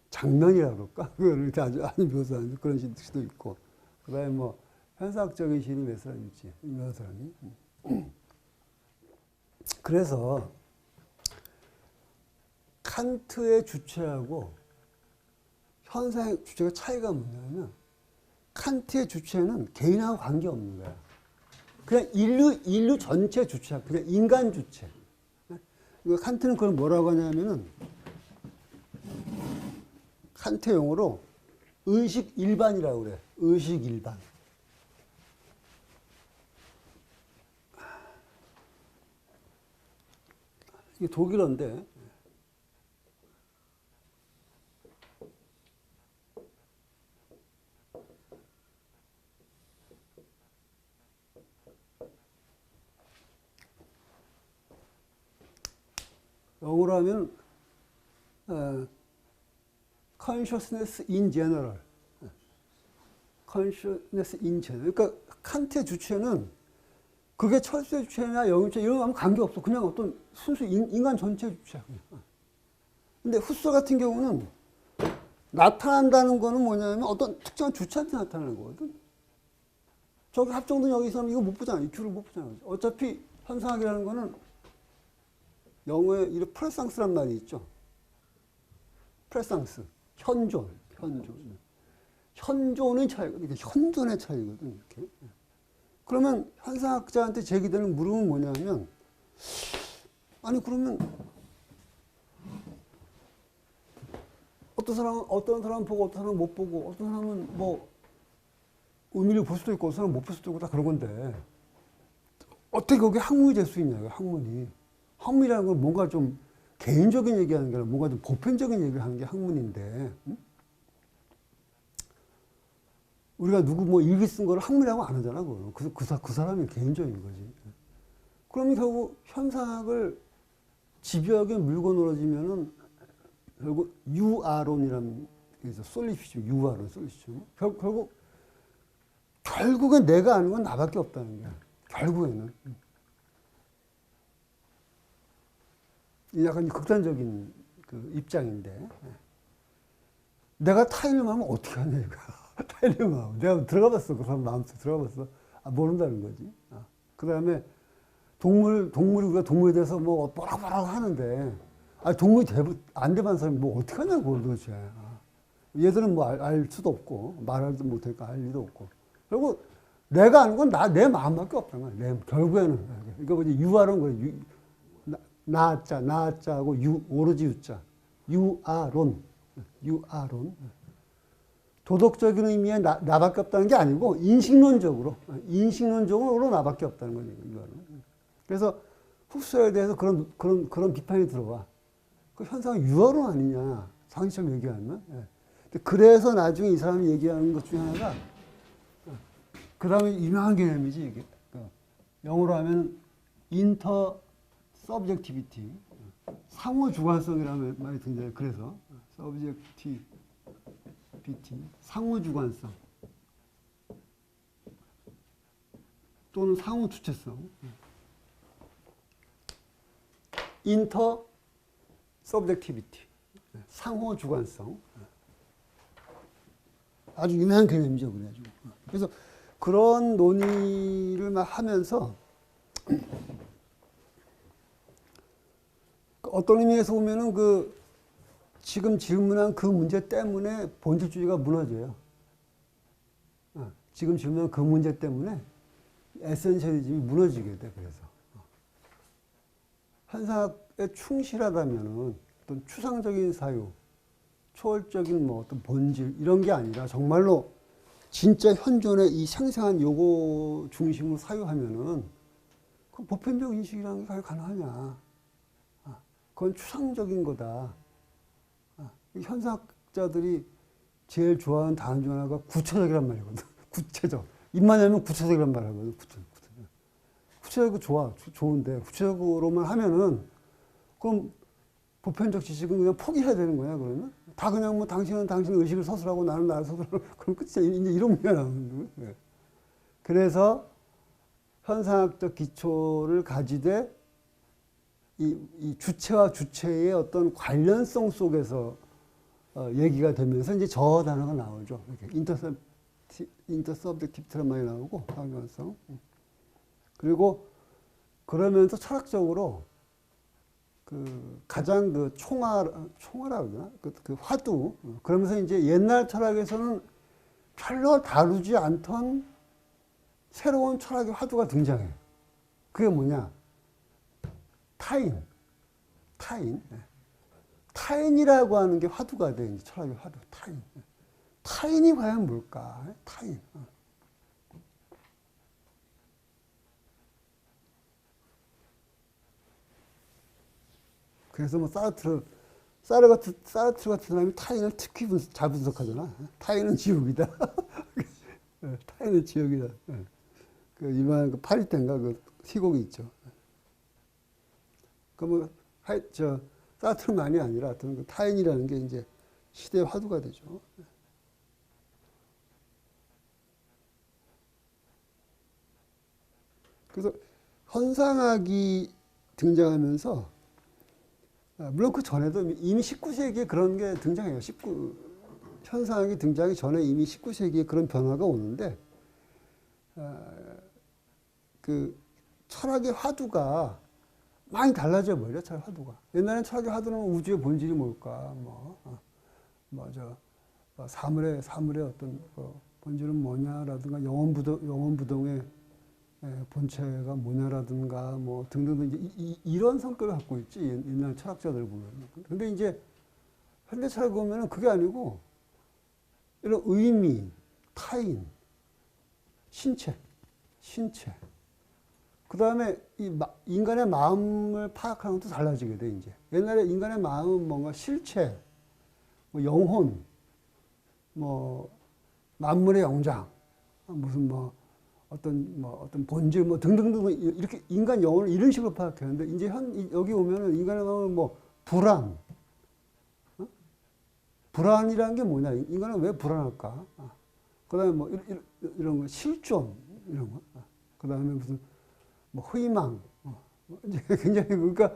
장면이라 그럴까? 그걸 이렇게 아주 묘사하는 그런 시도 있고, 그다음에 뭐 현상학적인 시인이 몇 사람 있지, 유명한 사람이. 그래서 칸트의 주체하고 현상의 주체가 차이가 뭐냐면, 칸트의 주체는 개인하고 관계없는 거야. 그냥 인류 전체 주체야. 그냥 인간 주체. 칸트는 그걸 뭐라고 하냐면은, 칸트 용어로 의식 일반이라고 그래. 의식 일반. 이게 독일어인데, 영어로 하면 consciousness in general. consciousness in general. 그러니까 칸트의 주체는 그게 철수의 주체냐 영의 주체 이런 거 하면 관계없어. 그냥 어떤 순수 인간 전체 주체야. 근데 후서 같은 경우는 나타난다는 거는 뭐냐면 어떤 특정한 주체한테 나타나는 거거든. 저기 합정동 여기 있으면 이거 못 보잖아. 이 큐를 못 보잖아. 어차피 현상학이라는 거는 영어에 이런 프레상스란 말이 있죠. 프레상스. 현존의 차이거든. 현존의 차이거든. 이렇게. 그러면 현상학자한테 제기되는 물음은 뭐냐면, 아니 그러면 어떤 사람은 보고 어떤 사람은 못 보고, 어떤 사람은 뭐 의미를 볼 수도 있고 어떤 사람은 못 볼 수도 있고 다 그런 건데 어떻게 거기에 학문이 될 수 있냐고요. 학문이라는 건 뭔가 좀 개인적인 얘기하는 게 아니라 뭔가 좀 보편적인 얘기를 하는 게 학문인데, 응? 우리가 누구 뭐 일기 쓴 거를 학문이라고 안 하잖아. 그 사람이 개인적인 거지. 그러면 결국 현상학을 집요하게 물고 늘어지면은 결국 유아론이라는 게 있어. 솔리피즘, 유아론, 솔리피즘. 결국엔 내가 아는 건 나밖에 없다는 거야. 결국에는. 약간 극단적인 그 입장인데, 내가 타일름하면 어떻게 하냐 이거야. 타일름하면 내가 들어가 봤어. 그 사람 마음속에 들어가 봤어. 모른다는 거지. 그 다음에 동물이 우리가 동물에 대해서 뭐 뭐라고 하는데, 동물이 안 돼본 사람이 뭐 어떻게 하냐고 도대체. 얘들은 뭐 알 수도 없고 말하지도 못하니까 알 리도 없고. 결국 내가 아는 건 내 마음밖에 없다는 거야. 결국에는 이거 뭐지, 유아론 거야. 나자하고 오로지 유자. 유아론. 도덕적인 의미의 나밖에 없다는 게 아니고 인식론적으로 나밖에 없다는 거죠. 이거는. 그래서 흡수에 대해서 그런 비판이 들어와. 그 현상은 유아론 아니냐, 상식적으로 얘기하면. 그래서 나중에 이 사람이 얘기하는 것 중에 하나가, 그 다음에 유명한 개념이지 이게. 영어로 하면 인터 서브젝티비티, 상호 주관성이라는 말이 등장해요. 그래서 서브젝티비티, 상호 주관성 또는 상호 주체성, 인터 서브젝티비티, 상호 주관성. 아주 유명한 개념이죠. 그래서 그런 논의를 막 하면서 어떤 의미에서 보면은 지금 질문한 그 문제 때문에 본질주의가 무너져요. 지금 질문한 그 문제 때문에 에센셜리즘이 무너지게 돼. 그래서 현상학에 충실하다면은 어떤 추상적인 사유, 초월적인 뭐 어떤 본질 이런 게 아니라 정말로 진짜 현존의 이 생생한 요거 중심으로 사유하면은 그 보편적 인식이라는 게 과연 가능하냐? 그건 추상적인 거다. 현상학자들이 제일 좋아하는 단어 중 하나가 구체적이란 말이거든. 구체적. 입만 열면 구체적이란 말 하거든. 구체적이고 좋은데, 구체적으로만 하면은, 그럼 보편적 지식은 그냥 포기해야 되는 거야, 그러면? 다 그냥 뭐 당신은 당신의 의식을 서술하고 나는 나를 서술하고, 그럼 끝이야. 이제 이런 문제가 나오는 거예요. 그래서 현상학적 기초를 가지되 이 주체와 주체의 어떤 관련성 속에서 얘기가 되면서 이제 저 단어가 나오죠. 이렇게 인터서브젝티브처럼 많이 나오고 관련성. 그리고 그러면서 철학적으로 그 가장 그 총화라고 그러나 그 화두. 그러면서 이제 옛날 철학에서는 별로 다루지 않던 새로운 철학의 화두가 등장해. 그게 뭐냐? 타인. 타인이라고 하는 게 화두가 돼. 이제 철학의 화두. 타인. 타인이 과연 뭘까? 타인. 그래서 뭐 사르트르 같은 사람이 타인을 특히 잘 분석하잖아. 타인은 지옥이다. 타인은 지옥이다. 그 이만 그 파리 때인가 그 희곡이 있죠. 그 뭐 사르트르만이 아니라 어떤 그 타인이라는 게 이제 시대의 화두가 되죠. 그래서 현상학이 등장하면서 물론 그 전에도 이미 19세기에 그런 게 등장해요. 현상학이 등장하기 전에 이미 19세기에 그런 변화가 오는데 그 철학의 화두가 많이 달라져 버려. 철학 화두가. 옛날엔 철학의 화두는 우주의 본질이 뭘까, 사물의 어떤 본질은 뭐냐라든가 영원부동의 본체가 뭐냐라든가 뭐 등등등 이런 성격을 갖고 있지. 옛날 철학자들 보면. 근데 이제 현대 철학 보면은 그게 아니고 이런 의미, 타인, 신체. 그 다음에 인간의 마음을 파악하는 것도 달라지게 돼, 이제. 옛날에 인간의 마음은 뭔가 실체, 뭐 영혼, 뭐 만물의 영장, 무슨 어떤 본질, 등등등, 이렇게 인간 영혼을 이런 식으로 파악했는데, 이제 여기 오면은 인간의 마음은 불안. 불안이라는 게 뭐냐? 인간은 왜 불안할까? 그 다음에 이런 거, 실존, 이런 거. 그 다음에 무슨, 희망. 이제 굉장히, 그러니까,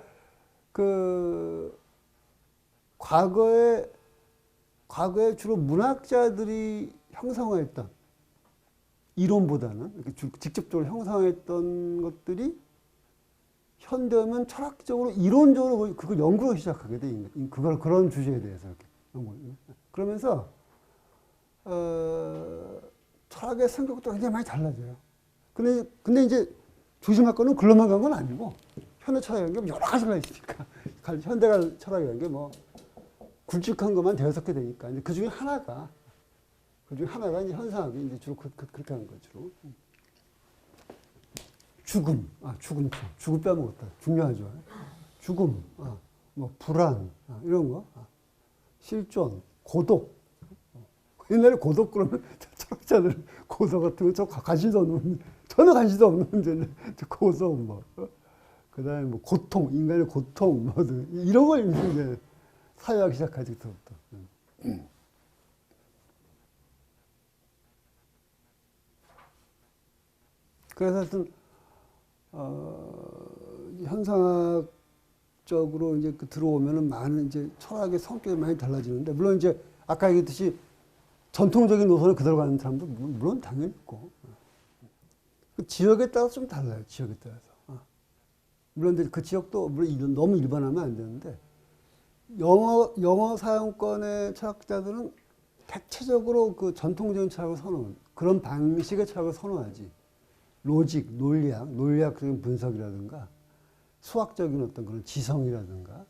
과거에 주로 문학자들이 형성했던 이론보다는 이렇게 직접적으로 형성했던 것들이 현대면 철학적으로 이론적으로 그걸 연구를 시작하게 돼. 그런 주제에 대해서 이렇게 연구. 그러면서 철학의 성격도 굉장히 많이 달라져요. 근데 이제 조심할 거는 글로만 간 건 아니고 현대 철학이라는 게 여러 가지가 있으니까 현대 철학이라는 게 굵직한 것만 대여섯 개 되니까 이제 그 중에 하나가 이제 현상학이 이제 주로 그렇게 하는 거죠. 죽음 빼먹었다. 중요하죠. 죽음, 불안, 이런 거, 실존, 고독. 옛날에 고독 그러면 철학자들은 고독 같은 거 전혀 관심도 없는 문제인데 고독 그다음에 고통, 인간의 고통 이런 걸 이제 사회하기 시작하지 그때부터. 그래서 하여튼 현상학적으로 이제 들어오면은 많은 이제 철학의 성격이 많이 달라지는데, 물론 이제 아까 얘기했듯이 전통적인 노선을 그대로 가는 사람도 물론 당연히 있고, 그 지역에 따라서 좀 달라요. 지역에 따라서. 물론 그 지역도 물론 너무 일반하면 안 되는데, 영어 사용권의 철학자들은 대체적으로 그 전통적인 철학을 그런 방식의 철학을 선호하지. 로직, 논리학적인 분석이라든가, 수학적인 어떤 그런 지성이라든가,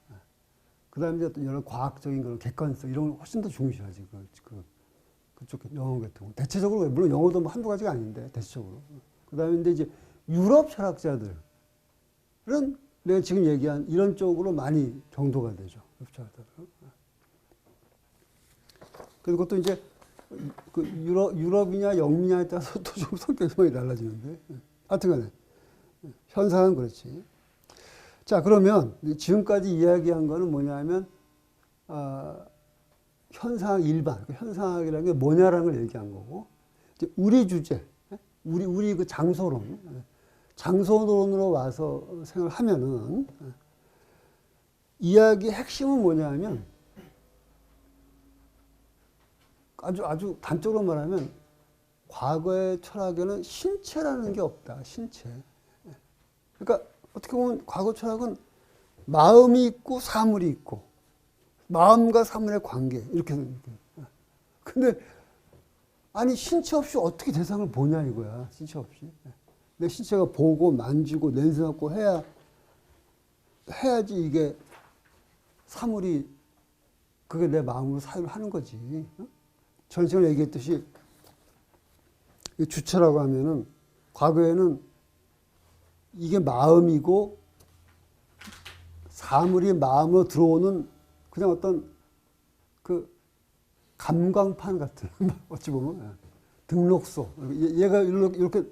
그 다음에 어떤 여러 과학적인 그런 객관성, 이런 걸 훨씬 더 중시하지. 그쪽 영어 같은 경우. 대체적으로, 물론 영어도 한두 가지가 아닌데, 대체적으로. 그 다음에 이제 유럽 철학자들은 내가 지금 얘기한 이런 쪽으로 많이 정도가 되죠. 유럽 철학자들은. 그리고 또 이제, 그 유럽이냐 영미냐에 따라서 또 좀 성격이 많이 달라지는데. 하여튼간에 현상은 그렇지. 자, 그러면 지금까지 이야기한 거는 뭐냐면 현상 일반, 현상학이라는 게 뭐냐라는 걸 얘기한 거고, 이제 우리 주제, 우리 그 장소론으로 와서 생각을 하면은 이야기의 핵심은 뭐냐면 아주 단적으로 말하면 과거의 철학에는 신체라는 게 없다. 신체. 그러니까 어떻게 보면 과거 철학은 마음이 있고 사물이 있고 마음과 사물의 관계 이렇게. 근데 아니 신체 없이 어떻게 대상을 보냐 이거야. 신체 없이. 내 신체가 보고 만지고 냄새 맡고 해야지 이게 사물이 그게 내 마음으로 사유를 하는 거지. 전 시간에 얘기했듯이 주체라고 하면은 과거에는 이게 마음이고 사물이 마음으로 들어오는 그냥 어떤 그 감광판 같은 어찌 보면 등록소. 얘가 이렇게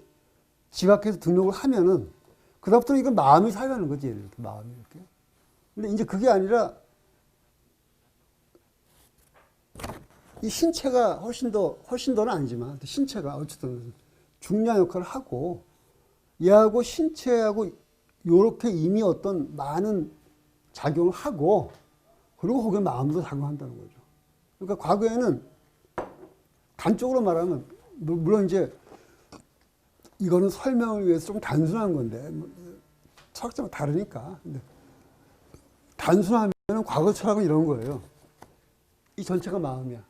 지각해서 등록을 하면은 그다음부터는 이건 마음이 사유하는 거지. 이렇게 마음이 이렇게. 근데 이제 그게 아니라 이 신체가 훨씬 더는 아니지만 신체가 어쨌든 중요한 역할을 하고 얘하고 신체하고 요렇게 이미 어떤 많은 작용을 하고 그리고 거기에 마음도 작용한다는 거죠. 그러니까 과거에는 단적으로 말하면 물론 이제 이거는 설명을 위해서 좀 단순한 건데 철학자가 다르니까. 근데 단순하면 과거 철학은 이런 거예요. 이 전체가 마음이야.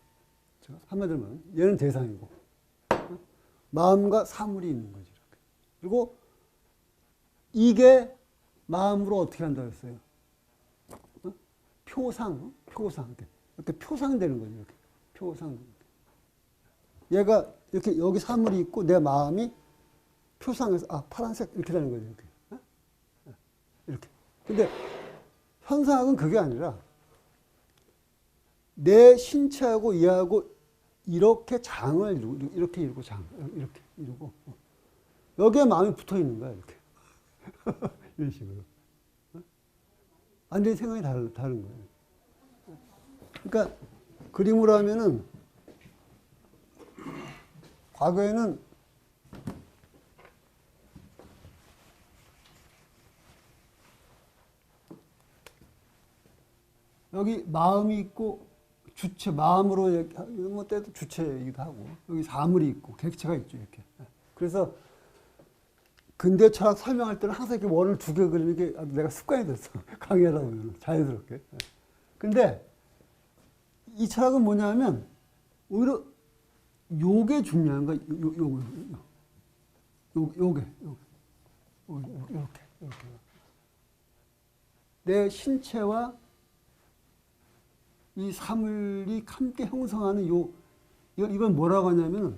한마디로 말하면 얘는 대상이고 마음과 사물이 있는 거지. 이렇게. 그리고 이게 마음으로 어떻게 한다고 했어요? 표상. 이렇게 표상되는 거죠. 이렇게 표상. 얘가 이렇게 여기 사물이 있고 내 마음이 표상해서 파란색 이렇게 되는 거죠. 이렇게. 이렇게. 근데 현상학은 그게 아니라 내 신체하고 얘하고 이렇게 장을 이루고 이렇게 이루고 이렇게 이루고 여기에 마음이 붙어 있는 거야. 이렇게. 이런 식으로. 완전히 생각이 다른 거예요. 그러니까 그림으로 하면은 과거에는 여기 마음이 있고 주체, 마음으로 뭐 때도 주체이기도 하고 여기 사물이 있고 객체가 있죠. 이렇게. 그래서 근대 철학 설명할 때는 항상 이렇게 원을 두 개 그리는 게 내가 습관이 됐어. 강의하다 보면 자연스럽게. 근데 이 철학은 뭐냐면 오히려 요게 중요한 거야. 요게. 이렇게. 내 신체와 이 사물이 함께 형성하는 이건 뭐라고 하냐면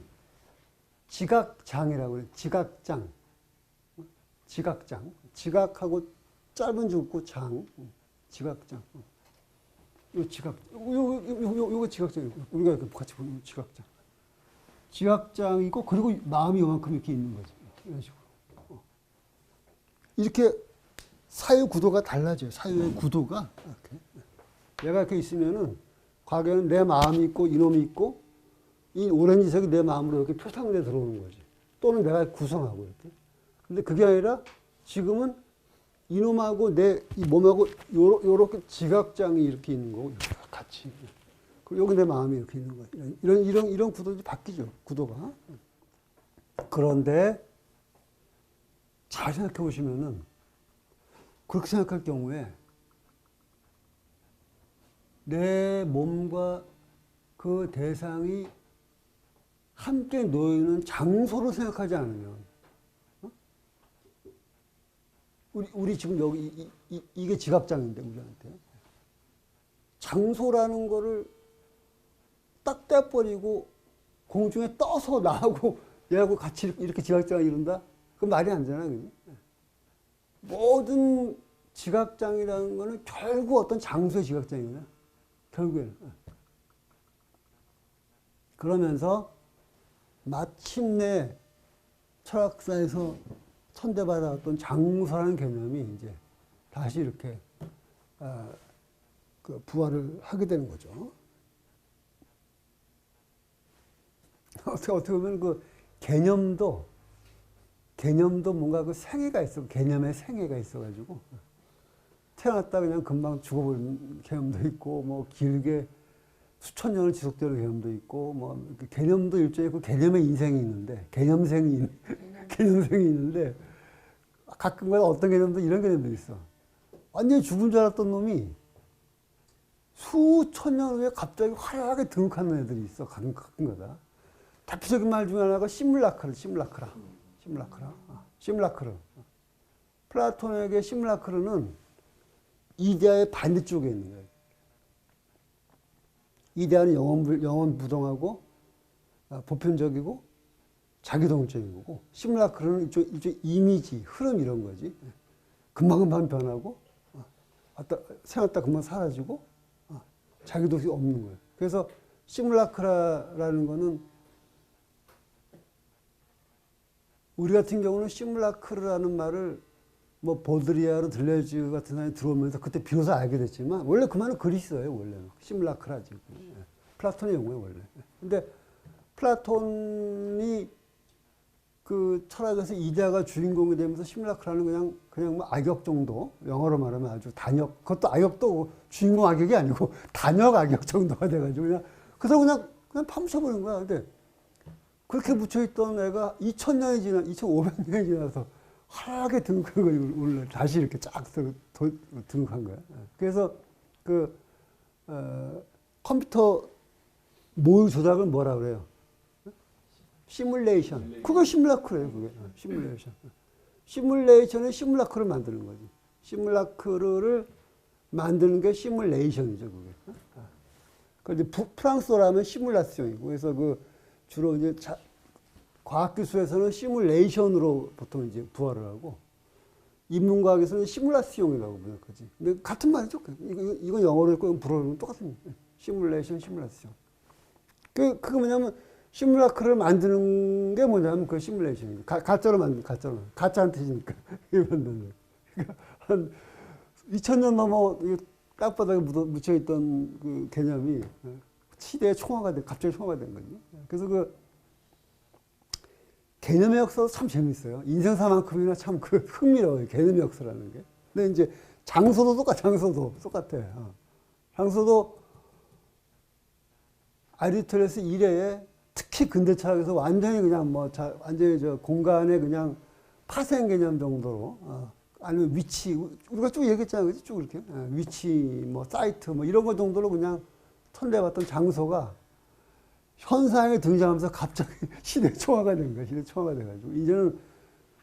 지각장이라고 그래요. 지각장. 지각하고 짧은 줄 긋고 장. 지각장. 요 지각장. 우리가 같이 보는 지각장. 지각장이고 그리고 마음이 요만큼 이렇게 있는 거지. 이런 식으로. 이렇게 사유 구도가 달라져요. 사유의 구도가. 이렇게. 얘가 이렇게 있으면은 과거에는 내 마음이 있고 이놈이 있고 이 오렌지색이 내 마음으로 이렇게 표상돼 들어오는 거지. 또는 내가 구성하고 이렇게. 근데 그게 아니라 지금은 이놈하고 내 이 몸하고 요렇게 지각장이 이렇게 있는 거고 이렇게 같이. 그리고 여기 내 마음이 이렇게 있는 거야. 이런 구도가 바뀌죠. 구도가. 그런데 잘 생각해 보시면은 그렇게 생각할 경우에 내 몸과 그 대상이 함께 놓이는 장소로 생각하지 않으면 우리 지금 여기 이게 지각장인데 우리한테 장소라는 거를 딱 떼버리고 공중에 떠서 나하고 얘하고 같이 이렇게 지각장을 이룬다? 그건 말이 안 되잖아요. 그죠? 모든 지각장이라는 거는 결국 어떤 장소의 지각장이구나. 결국에는. 그러면서 마침내 철학사에서 천대받았던 장소라는 개념이 이제 다시 이렇게 그 부활을 하게 되는 거죠. 어떻게 보면 그 개념도 뭔가 그 생애가 있어, 개념의 생애가 있어가지고 태어났다 그냥 금방 죽어버리는 개념도 있고, 뭐 길게 수천 년을 지속되는 개념도 있고, 뭐 개념도 일종의 그 개념의 인생이 있는데, 개념생이 있는데 가끔가다 어떤 개념도 이런 개념도 있어. 완전히 죽은 줄 알았던 놈이 수천 년 후에 갑자기 화려하게 등극하는 애들이 있어. 가끔가다. 대표적인 말 중에 하나가 시뮬라크르. 플라톤에게 시뮬라크르는 이데아의 반대쪽에 있는 거예요. 이데아는 영원부동하고 보편적이고 자기동적인 거고, 시뮬라크르는 일종 이미지, 흐름 이런 거지. 금방금방 변하고, 생각했다 금방 사라지고, 자기도 없는 거예요. 그래서 시뮬라크라라는 거는 우리 같은 경우는 시뮬라크르라는 말을 뭐 보드리아르, 들레즈 같은 사람이 들어오면서 그때 비로소 알게 됐지만 원래 그 말은 그리스어예요. 원래는 시뮬라크라지. 플라톤의 용어예요 원래. 근데 플라톤이 그 철학에서 이데아가 주인공이 되면서 시뮬라크라는 그냥 뭐 악역 정도, 영어로 말하면 아주 단역, 그것도 악역도 주인공 악역이 아니고 단역 악역 정도가 돼가지고 그래서 그냥 파묻혀버린 거야. 근데 그렇게 묻혀있던 애가 2500년이 지나서 하얗게 등극한 거예요. 오늘 다시 이렇게 쫙 등극한 거야. 그래서 컴퓨터 모의 조작을 뭐라 그래요? 시뮬레이션. 그거 시뮬라크래요, 그게. 시뮬레이션. 시뮬레이션은 시뮬라크를 만드는 거지. 시뮬라크를 만드는 게 시뮬레이션이죠, 그게. 그런데 프랑스어라면 시뮬라시옹이고, 그래서 주로 이제 과학기술에서는 시뮬레이션으로 보통 이제 부활을 하고, 인문과학에서는 시뮬라시옹이라고 부르는 거지. 근데 같은 말이죠. 이건 영어로 했고, 이건 불어로 하면 똑같은 거예요. 시뮬레이션, 시뮬라시옹. 그게 뭐냐면, 시뮬라크를 만드는 게 뭐냐면 그 시뮬레이션이에요. 가짜로 가짜한 뜻이니까. 그러니까 한 2000년 넘어 땅바닥에 묻혀있던 그 개념이 시대의 갑자기 총화가 된 거죠. 그래서 그 개념의 역사도 참 재밌어요. 인생사만큼이나 참 흥미로워요. 개념의 역사라는 게. 근데 이제 장소도 똑같아. 장소도 아리스토텔레스 이래에 특히 근대 철학에서 완전히 그냥 완전히 공간의 그냥 파생 개념 정도로, 아니면 위치, 우리가 쭉 얘기했잖아요. 그치? 쭉 이렇게. 위치, 사이트, 이런 거 정도로 그냥 천대받던 장소가 현상에 등장하면서 갑자기 시대 초화가 된 거야. 시대 초화가 돼가지고. 이제는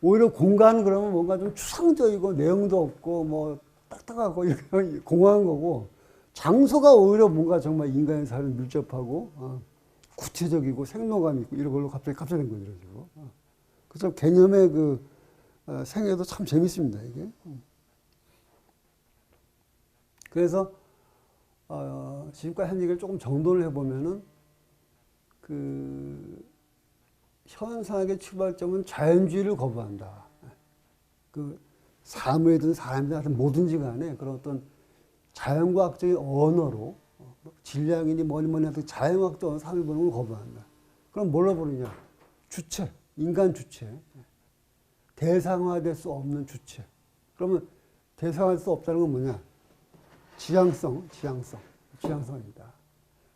오히려 공간은 그러면 뭔가 좀 추상적이고 내용도 없고 딱딱하고 이렇게 공허한 거고, 장소가 오히려 뭔가 정말 인간의 삶을 밀접하고, 구체적이고 생동감 있고 이런 걸로 갑자기 된 거죠. 그래서 개념의 생애도 참 재밌습니다, 이게. 그래서, 지금까지 한 얘기를 조금 정돈을 해보면은, 현상의 출발점은 자연주의를 거부한다. 사물이든 사람이든 하여튼 뭐든지 간에 그런 어떤 자연과학적인 언어로, 질량이니 뭐니 해도 자연과학적 언어 사물 보는 걸 거부한다. 그럼 뭘로 보느냐? 주체, 인간 주체. 대상화될 수 없는 주체. 그러면 대상화될 수 없다는 건 뭐냐? 지향성입니다.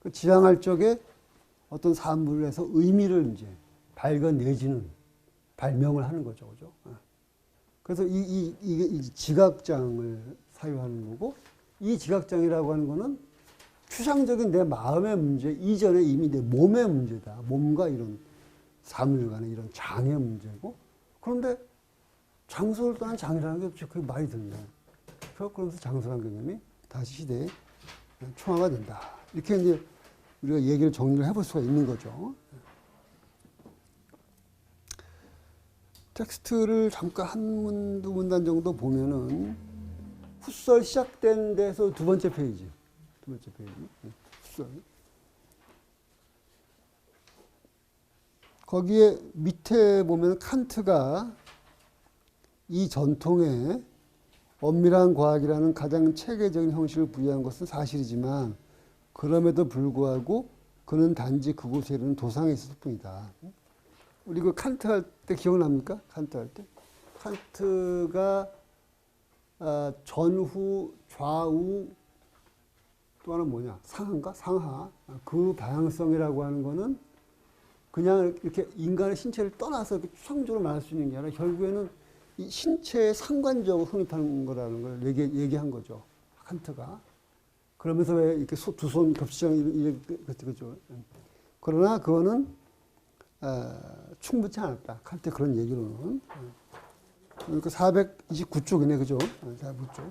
그 지향할 적에 어떤 사물에서 의미를 이제 발견 내지는 발명을 하는 거죠. 그죠? 그래서 이게 지각장을 사유하는 거고, 이 지각장이라고 하는 거는 추상적인 내 마음의 문제 이전에 이미 내 몸의 문제다. 몸과 이런 사물 간의 이런 장의 문제고, 그런데 장소를 떠난 장이라는 게 없죠. 그게 말이 되냐. 그러면서 장소라는 개념이 다시 시대에 총화가 된다. 이렇게 이제 우리가 얘기를 정리를 해볼 수가 있는 거죠. 텍스트를 잠깐 한 두 문단 정도 보면은 훗설 시작된 데서 두 번째 페이지. 후설. 거기에 밑에 보면 칸트가 이 전통에 엄밀한 과학이라는 가장 체계적인 형식을 부여한 것은 사실이지만 그럼에도 불구하고 그는 단지 그곳에 이르는 도상에 있을 뿐이다. 우리 그 칸트 할 때 기억납니까? 칸트 할 때? 칸트가 전후, 좌우, 또 하나 뭐냐? 상하인가? 상하. 그 방향성이라고 하는 거는 그냥 이렇게 인간의 신체를 떠나서 이렇게 추상적으로 말할 수 있는 게 아니라 결국에는 이 신체에 상관적으로 성립하는 거라는 걸 얘기한 거죠. 칸트가. 그러면서 왜 이렇게 두 손 겹치장 그죠. 그러나 그거는 충분치 않았다. 칸트 그런 얘기로는. 그러니까 429쪽이네, 그죠? 429쪽.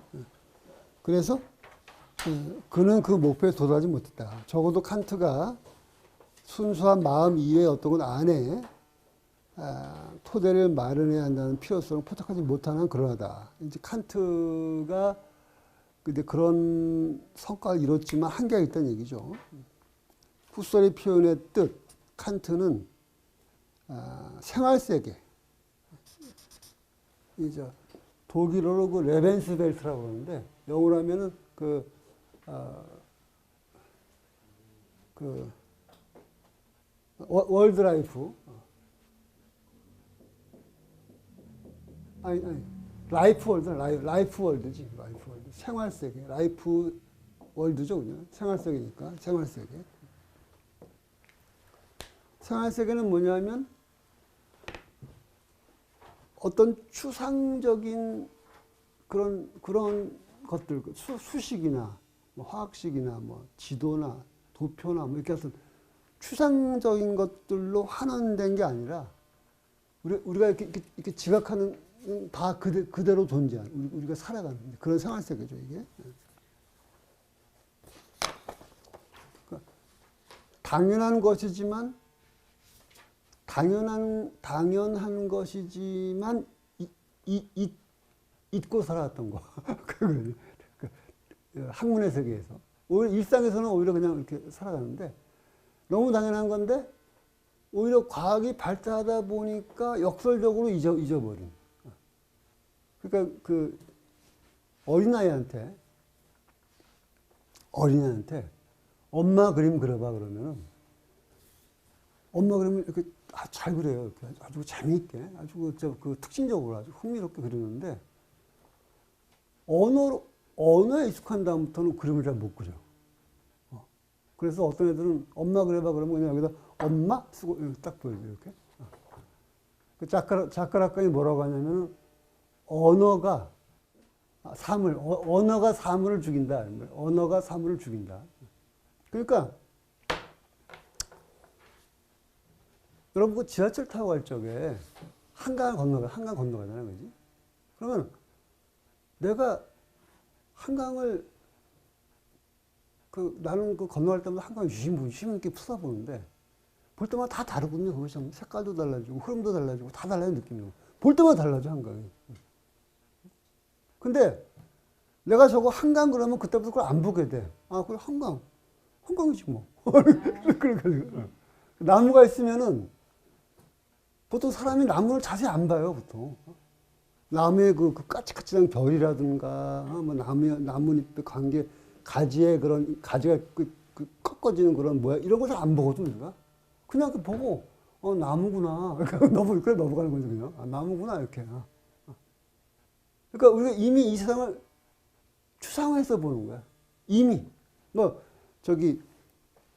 그래서 그는 그 목표에 도달하지 못했다. 적어도 칸트가 순수한 마음 이외의 어떤 것 안에 토대를 마련해야 한다는 필요성을 포착하지 못하는 그러하다. 이제 칸트가 근데 그런 성과를 이뤘지만 한계가 있다는 얘기죠. 후설의 표현의 뜻, 칸트는 생활세계. 이제 독일어로 그 레벤스벨트라고 그러는데 영어로 하면은 월드 라이프. 아니, 라이프 월드지. 라이프 월드. 생활세계. 라이프 월드죠, 그냥. 생활세계니까. 생활세계. 생활세계는 뭐냐면 어떤 추상적인 그런 것들, 수식이나 뭐 화학식이나 뭐 지도나 도표나 뭐 이렇게 해서 추상적인 것들로 환원된 게 아니라 우리가 이렇게 지각하는 다 그대로 존재하는 우리가 살아가는 그런 생활세계죠, 이게. 그러니까 당연한 것이지만 당연한 것이지만 잊고 살아왔던 거. 학문의 세계에서. 오히려 일상에서는 오히려 그냥 이렇게 살아가는데 너무 당연한 건데 오히려 과학이 발달하다 보니까 역설적으로 잊어버린. 그러니까 그 어린아이한테 엄마 그림 그려봐 그러면은 엄마 그림을 이렇게 잘 그려요. 이렇게 아주 재미있게, 아주 그 특징적으로 아주 흥미롭게 그리는데 언어에 익숙한 다음부터는 그림을 잘 못 그려. 그래서 어떤 애들은 엄마 그려봐 그러면 그냥 여기다 엄마 쓰고 딱 보여줘 이렇게. 그 작가락관이 뭐라고 하냐면은 언어가 사물을 죽인다. 언어가 사물을 죽인다. 그러니까 여러분 그 지하철 타고 갈 적에 한강 건너가잖아요, 그지? 그러면 내가 한강을 나는 건너갈 때마다 한강 유심 있게 쳐다보는데 볼 때마다 다 다르거든요. 그것이 색깔도 달라지고 흐름도 달라지고 다 달라요, 느낌이. 볼 때마다 달라져, 한강이. 근데 내가 저거 한강 그러면 그때부터 그걸 안 보게 돼. 그래 한강이지 뭐. 그래. 나무가 있으면은 보통 사람이 나무를 자세히 안 봐요, 보통. 나무의 그 까칠까칠한 결이라든가, 뭐 나뭇잎의 관계, 가지의 그런, 가지가 꺾어지는 그런 모양, 이런 걸 잘 안 보거든, 내가. 그냥 보고, 나무구나. 그래, 넘어가는 거죠, 그냥. 나무구나, 이렇게. 그러니까 우리가 이미 이 세상을 추상화해서 보는 거야. 이미.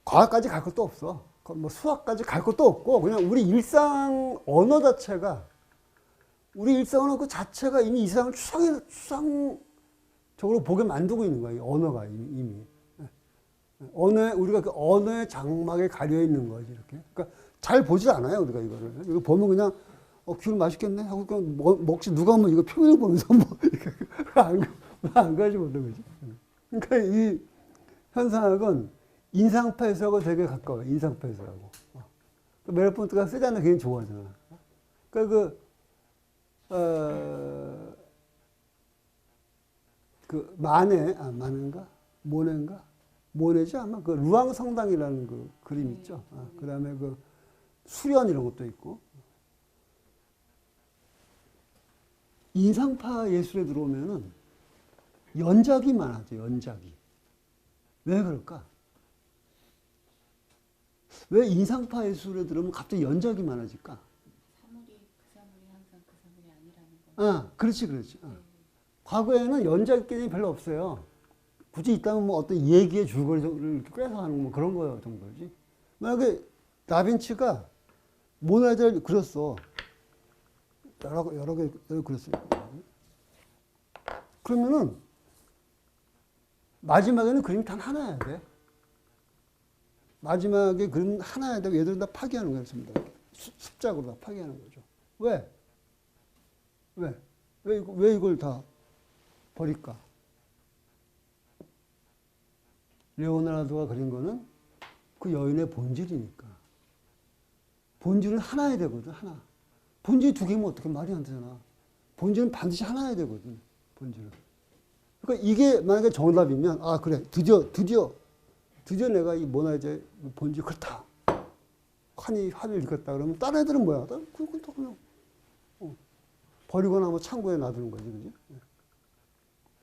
과학까지 갈 것도 없어. 뭐 수학까지 갈 것도 없고, 그냥 우리 일상 언어 자체가, 우리 일상 언어 그 자체가 이미 이 세상을 추상적으로 보게 만들고 있는 거야, 이 언어가 이미. 우리가 그 언어의 장막에 가려 있는 거지, 이렇게. 그러니까 잘 보지 않아요, 우리가 이거를. 이거 보면 그냥, 귤 맛있겠네? 하고 그냥 먹지, 누가 한번 이거 표면을 보면서 안 가지고 오는 거지. 그러니까 이 현상학은 인상파 해석하고 되게 가까워요. 인상파 해석하고. 메르폰트가 세잔을 굉장히 좋아하잖아. 그러니까 모네인가? 모네죠? 아마 그 루앙 성당이라는 그 그림 있죠. 그 다음에 수련 이런 것도 있고. 인상파 예술에 들어오면은 연작이 많아져, 연작이. 왜 그럴까? 왜 인상파 예술에 들어오면 갑자기 연작이 많아질까? 사물이 그 사물이 항상 그 사물이 아니라는 거. 그렇지, 그렇지. 과거에는 연작 개념이 별로 없어요. 굳이 있다면 뭐 어떤 얘기의 줄거리를 꿰서 하는 뭐 그런 거 정도지. 만약에 다빈치가 모나리자를 그렸어. 여러 개 그렸어요. 그러면은 마지막에는 그림이 단 하나여야 돼. 마지막에 그림 하나여야 되고 얘들은 다 파기하는 거였습니다. 습작으로 다 파기하는 거죠. 왜? 왜 이걸 다 버릴까? 레오나르도가 그린 거는 그 여인의 본질이니까. 본질은 하나여야 되거든, 하나. 본질이 두 개면 어떻게 말이 안 되잖아. 본질은 반드시 하나여야 되거든, 본질은. 그러니까 이게 만약에 정답이면, 아, 그래. 드디어 내가 이 모나리자의 본질 그렇다. 화를 읽었다. 그러면 다른 애들은 뭐야? 그건 또 그냥, 버리거나 뭐 창고에 놔두는 거지, 그지?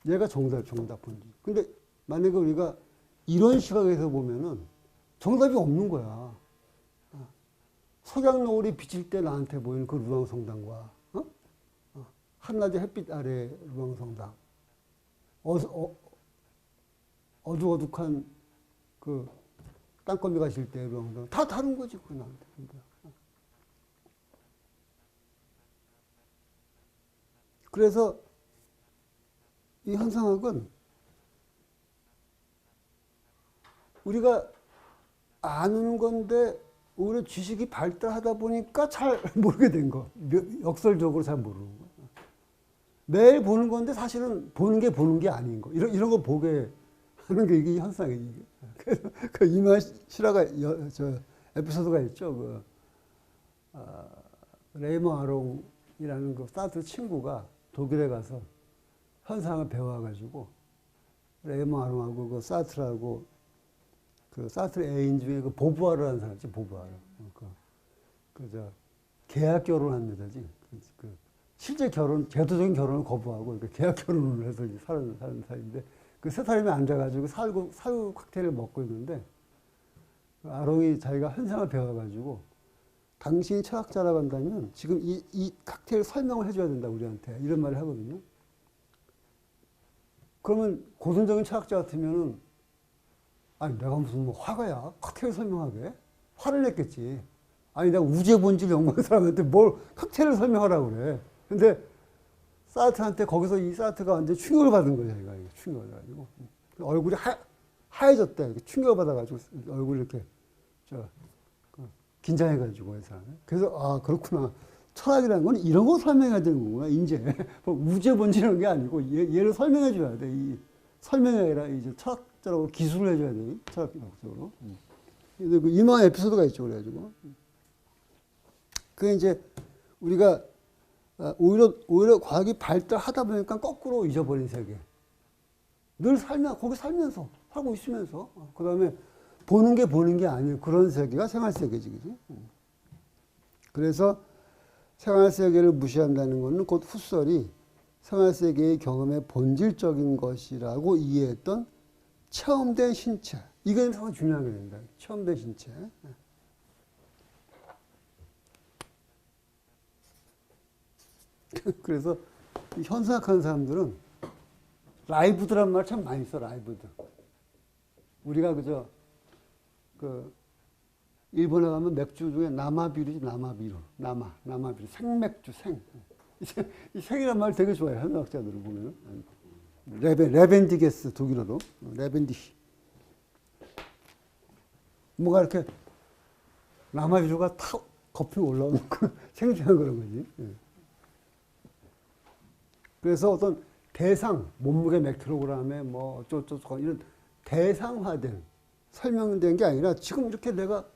얘가 정답 본질. 근데 만약에 우리가 이런 시각에서 보면은 정답이 없는 거야. 석양노을이 비칠 때 나한테 보이는 그 루앙성당과, 한낮의 햇빛 아래 루앙성당. 어둑어둑한 그 땅거미 가실 때 루앙성당. 다 다른 거지, 그거 나한테. 그래서 이 현상학은 우리가 아는 건데 오히려 지식이 발달하다 보니까 잘 모르게 된 거. 역설적으로 잘 모르는 거. 매일 보는 건데 사실은 보는 게 아닌 거. 이런 거 보게 하는 게 이게 현상이에요. 그래서 그 이마 실화가 저 에피소드가 있죠. 레이머 아롱이라는 그 사르트 친구가 독일에 가서 현상을 배워가지고 레이머 아롱하고 그 사르트라고 그 사르트 애인 중에 그 보부아르라는 사람 있지, 보부아르. 계약 결혼한 여자지. 실제 제도적인 결혼을 거부하고 계약 결혼을 해서 사는 사이인데 그 세 사람이 앉아가지고 사유 칵테일을 먹고 있는데 아롱이 자기가 현상을 배워가지고 당신이 철학자라고 한다면 지금 이 칵테일 설명을 해줘야 된다, 우리한테. 이런 말을 하거든요. 그러면 고전적인 철학자 같으면은 아니, 내가 무슨 뭐 화가야? 칵테일 설명하게? 화를 냈겠지. 아니, 내가 우주의 본질 연구하는 사람한테 뭘 칵테일을 설명하라고 그래. 근데 사르트한테 거기서 이 사르트가 완전 충격을 받은 거야, 자기가. 충격을 받아가지고. 얼굴이 하얘졌대. 충격을 받아가지고 얼굴이 이렇게, 긴장해가지고, 이 사람이. 그래서, 아, 그렇구나. 철학이라는 건 이런 거 설명해야 되는 거구나, 이제. 우주의 본질이라는 게 아니고, 얘를 설명해줘야 돼. 이 설명이 아니라 이제 철학자라고 기술을 해줘야 돼. 철학적으로. 그래서 그 유명한 에피소드가 있죠, 그래가지고. 그게 이제 우리가 오히려 과학이 발달하다 보니까 거꾸로 잊어버린 세계. 늘 거기 살면서, 살고 있으면서, 그 다음에 보는 게 아니에요. 그런 세계가 생활세계지, 그지? 그래서 생활세계를 무시한다는 것은 곧 후설이 생활세계의 경험의 본질적인 것이라고 이해했던 체험된 신체. 이게 상당히 중요하게 된다. 체험된 신체. 그래서 현상학하는 사람들은 라이브드란 말 참 많이 써, 라이브드. 우리가 일본에 가면 맥주 중에 나마비루지, 나마비루. 생맥주, 생. 이 생이란 말 되게 좋아해요, 현상학자들을 보면. 레벤디게스, 독일어로. 레벤디히. 뭔가 이렇게 나마비루가 탁 거품이 올라오는 생생한 그런 거지. 그래서 어떤 대상, 몸무게 몇 킬로그램에 뭐 어쩌고 이런 대상화된, 설명된 게 아니라 지금 이렇게 내가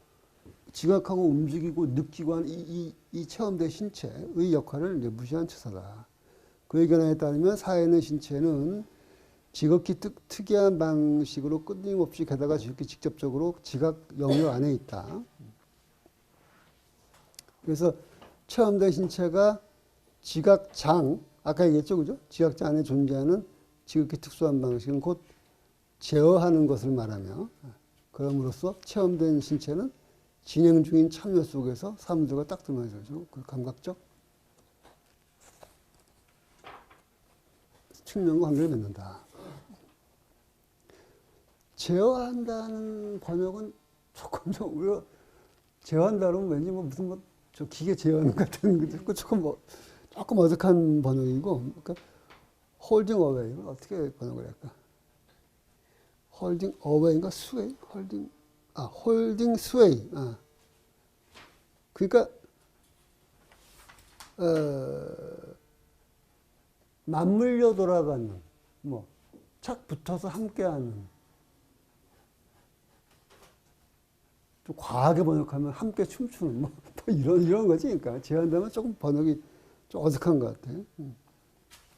지각하고 움직이고 느끼고 하는 이 체험된 신체의 역할을 이제 무시한 처사다. 그의 견해에 따르면 사회는 신체는 지극히 특이한 방식으로 끊임없이 게다가 지극히 직접적으로 지각 영역 안에 있다. 그래서 체험된 신체가 지각장, 아까 얘기했죠, 그죠? 지각장 안에 존재하는 지극히 특수한 방식은 곧 제어하는 것을 말하며, 그럼으로써 체험된 신체는 진행 중인 참여 속에서 사물들과 딱 드러나죠. 그 감각적 측면과 관계를 맺는다. 제어한다는 번역은 조금 좀 우리가 제어한다는 왠지 뭐 무슨 뭐 저 기계 제어하는 같은 그 조금 어색한 번역이고, 그러니까 홀딩 어웨이를 어떻게 번역을 할까? 홀딩 어웨이인가 스웨이? 홀딩 스웨이. 그러니까 맞물려 돌아가는, 뭐 착 붙어서 함께하는. 좀 과하게 번역하면 함께 춤추는 뭐 이런 거지. 그러니까 제한다면 조금 번역이 좀 어색한 것 같아.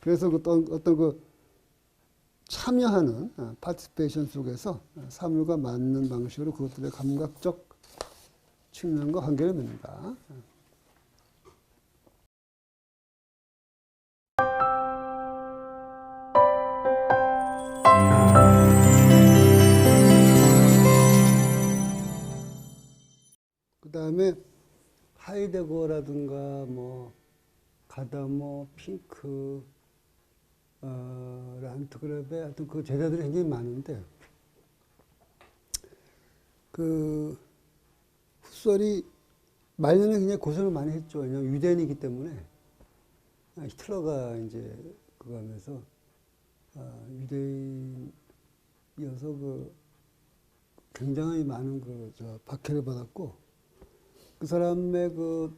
그래서 어떤 그 참여하는 파티시페이션 속에서 사물과 맞는 방식으로 그것들의 감각적 측면과 관계를 맺는다. 그 다음에 하이데거라든가 뭐 가다모, 핑크, 란트그랩의 하여튼 그 제자들이 굉장히 많은데, 그 훗설이 말년에 굉장히 고생을 많이 했죠. 왜냐하면 유대인이기 때문에 히틀러가 이제 그거 하면서 유대인이어서 그 굉장히 많은 박해를 받았고, 그 사람의 그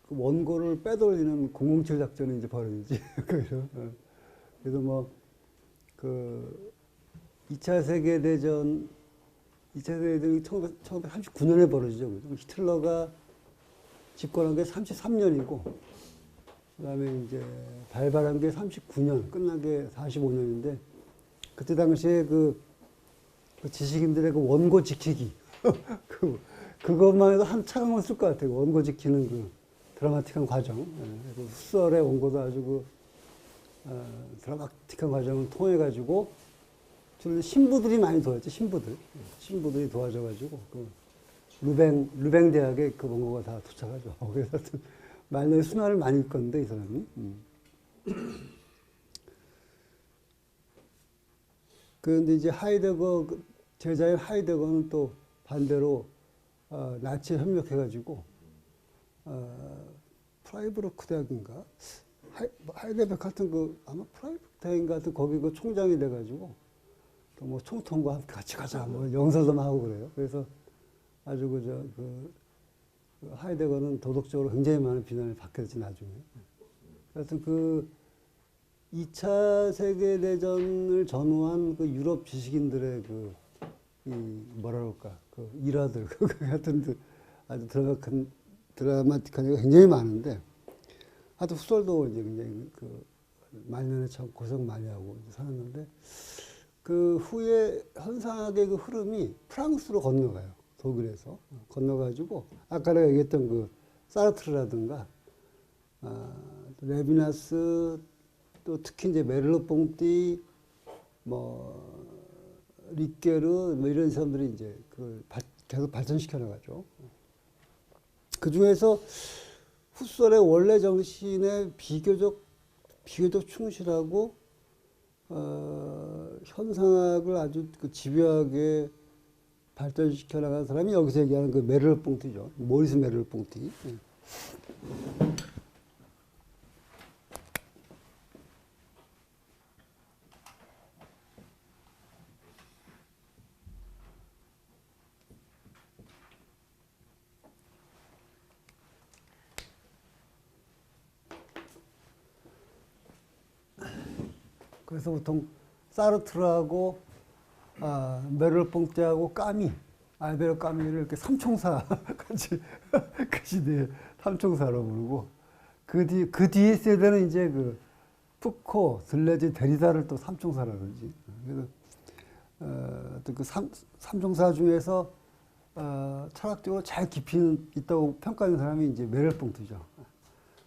원고를 빼돌리는 007 작전이 이제 벌어지지. 그래서 뭐, 2차 세계대전이 1939년에 벌어지죠. 히틀러가 집권한 게 33년이고, 그 다음에 이제 발발한 게 39년, 끝난 게 45년인데, 그때 당시에 그 지식인들의 그 원고 지키기. 그것만 해도 한참 쓸 것 같아요. 원고 지키는 그 드라마틱한 과정. 훗설의 원고도 아주 드라마틱한 과정을 통해가지고, 주로 신부들이 많이 도왔죠. 신부들이 도와줘가지고, 루뱅 대학에 그 원고가 다 도착하죠. 그래서 하여튼, 말년에 순환을 많이 읽었는데, 이 사람이. 그런데 이제 제자인 하이데거는 또 반대로, 나치에 협력해가지고, 프라이브르크 대학인가? 하이델베르크 같은 아마 프라이브르크 대학인가 하여튼 거기 그 총장이 돼가지고, 또 뭐 총통과 함께 같이 가자, 뭐 영설도 하고 그래요. 그래서 아주 하이데거는 도덕적으로 굉장히 많은 비난을 받게 됐지, 나중에. 하여튼 2차 세계대전을 전후한 그 유럽 지식인들의 뭐라 그럴까, 일화들, 하여튼 아주 드라마틱한 얘기가 굉장히 많은데, 하여튼 훗설도 이제 굉장히 말년에 참 고생 많이 하고 살았는데, 그 후에 현상학의 그 흐름이 프랑스로 건너가요. 독일에서. 건너가지고, 아까 내가 얘기했던 사르트르라든가, 레비나스, 또 특히 이제 메를로 뽕띠, 뭐, 리케르, 뭐 이런 사람들이 이제 계속 발전시켜 나가죠. 그 중에서 훗설의 원래 정신에 비교적 충실하고, 현상학을 아주 집요하게 발전시켜 나간 사람이 여기서 얘기하는 메를로 뽕띠죠. 모리스 메를로 뽕띠. 그래서 보통 사르트르하고 메를로 뽕띠하고 알베르 까미를 이렇게 삼총사 같이 그 시대에 삼총사로 부르고, 그 뒤에 세대는 이제 푸코, 들레즈, 데리다를 또 삼총사라 그러지. 그래서 삼총사 중에서 철학적으로 잘 깊이 있다고 평가하는 사람이 이제 메를봉트죠.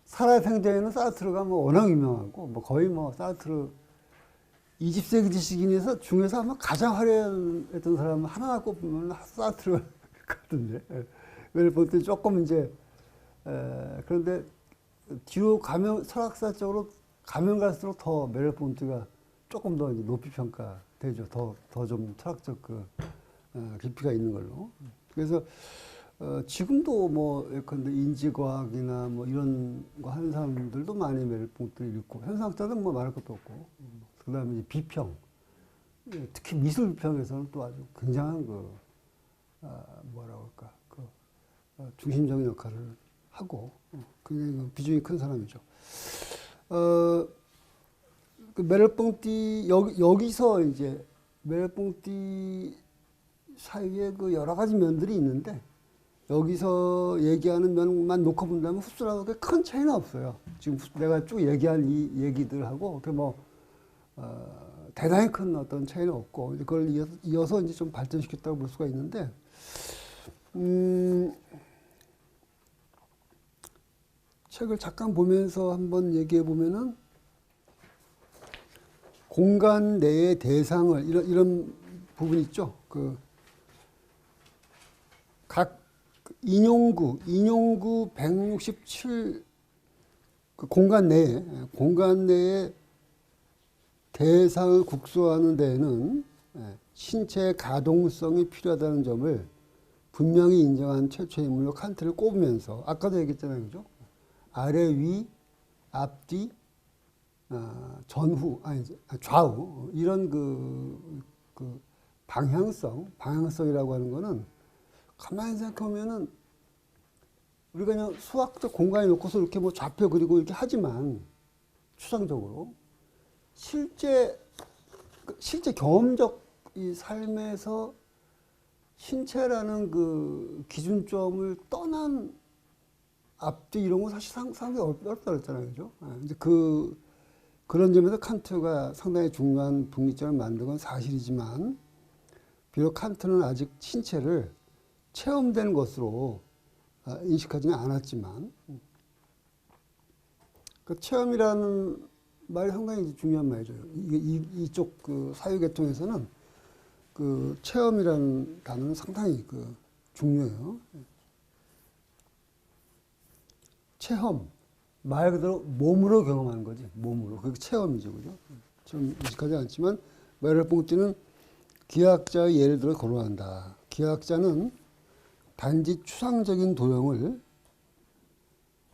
살아생전에는 사르트르가 뭐 워낙 유명하고 뭐 거의 뭐 사르트르 20세기 지식인에서 중에서 아마 가장 화려했던 사람 하나 꼽으면 사르트르 같은데 메를봉트는 조금 이제 그런데 뒤로 가면 철학사 쪽으로 가면 갈수록 더 메를봉트가 조금 더 이제 높이 평가되죠. 더 좀 철학적 그 깊이가 있는 걸로. 그래서 지금도 뭐 예컨대 인지과학이나 뭐 이런 거 하는 사람들도 많이 메를봉트를 읽고 현상학자는 뭐 말할 것도 없고 그다음에 이제 비평 특히 미술 비평에서는 또 아주 굉장한 그 뭐라고 할까 그 중심적인 역할을 하고 굉장히 비중이 큰 사람이죠. 그 메를봉티 여기서 이제 메를봉티 사이에 그 여러 가지 면들이 있는데 여기서 얘기하는 면만 놓고 본다면 흡수라고 큰 차이는 없어요. 지금 내가 쭉 얘기한 이 얘기들하고 그 뭐 대단히 큰 어떤 차이는 없고 그걸 이어서 이제 좀 발전시켰다고 볼 수가 있는데 책을 잠깐 보면서 한번 얘기해 보면은 공간 내의 대상을 이런 부분 있죠. 각 인용구 167 그 공간 내에 대상을 국소하는 데에는 신체의 가동성이 필요하다는 점을 분명히 인정한 최초의 인물로 칸트를 꼽으면서 아까도 얘기했잖아요, 그죠? 아래 위, 앞뒤, 전후, 아니 좌우 이런 그 방향성이라고 하는 거는 가만히 생각하면은 우리가 그냥 수학적 공간에 놓고서 이렇게 뭐 좌표 그리고 이렇게 하지만 추상적으로 실제 경험적 이 삶에서 신체라는 그 기준점을 떠난 앞뒤 이런 거 사실 상당히 어렵다 그랬잖아요, 그죠? 이제 그런 점에서 칸트가 상당히 중요한 분기점을 만든 건 사실이지만 비록 칸트는 아직 신체를 체험된 것으로 인식하지는 않았지만 그 체험이라는 말이 상당히 중요한 말이죠. 이쪽 그 사유계통에서는 그 체험이라는 단어는 상당히 그 중요해요. 체험 말 그대로 몸으로 경험하는 거지. 몸으로 그게 체험이죠, 그죠? 좀 인식하지 않지만 메를봉티는 기하학자의 예를 들어 거론한다. 기하학자는 단지 추상적인 도형을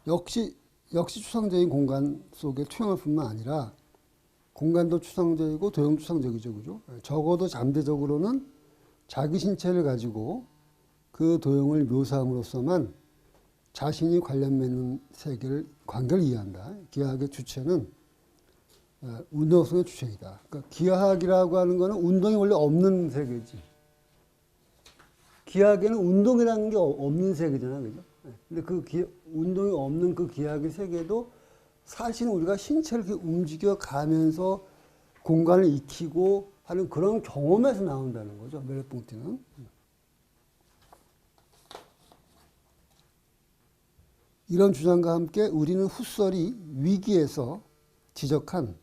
역시 추상적인 공간 속에 투영할 뿐만 아니라 공간도 추상적이고 도형 추상적이죠, 그죠? 적어도 잠재적으로는 자기 신체를 가지고 그 도형을 묘사함으로써만 자신이 관련 맺는 관계를 이해한다. 기하학의 주체는 운동성의 주체이다. 그러니까 기하학이라고 하는 거는 운동이 원래 없는 세계지. 기하학에는 운동이라는 게 없는 세계잖아요, 그죠? 근데 운동이 없는 그 기하학의 세계도 사실은 우리가 신체를 이렇게 움직여 가면서 공간을 익히고 하는 그런 경험에서 나온다는 거죠, 메를봉티는. 이런 주장과 함께 우리는 후설이 위기에서 지적한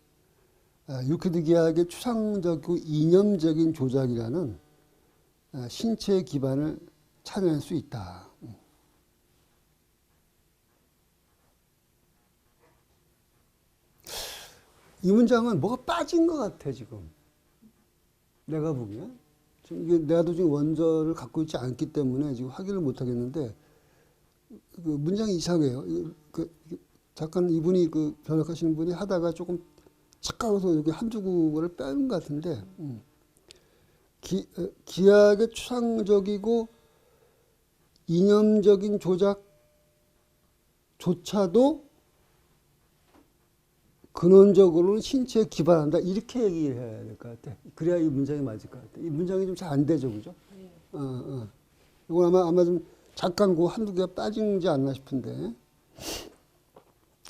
유클리드 기하학의 추상적이고 이념적인 조작이라는 신체의 기반을 찾아낼 수 있다. 이 문장은 뭐가 빠진 것 같아, 지금. 내가 보기엔. 내가 지금 원저를 갖고 있지 않기 때문에 지금 확인을 못 하겠는데, 그 문장이 이상해요. 잠깐 이분이 번역하시는 분이 하다가 조금 착각해서 여기 한두 구를 빼는 것 같은데, 기하학의 추상적이고 이념적인 조작조차도 근원적으로는 신체에 기반한다. 이렇게 얘기해야 될 것 같아. 그래야 이 문장이 맞을 것 같아. 이 문장이 좀 잘 안 되죠, 그죠? 네. 이건 아마 좀 잠깐 한두 개가 빠진지 않나 싶은데.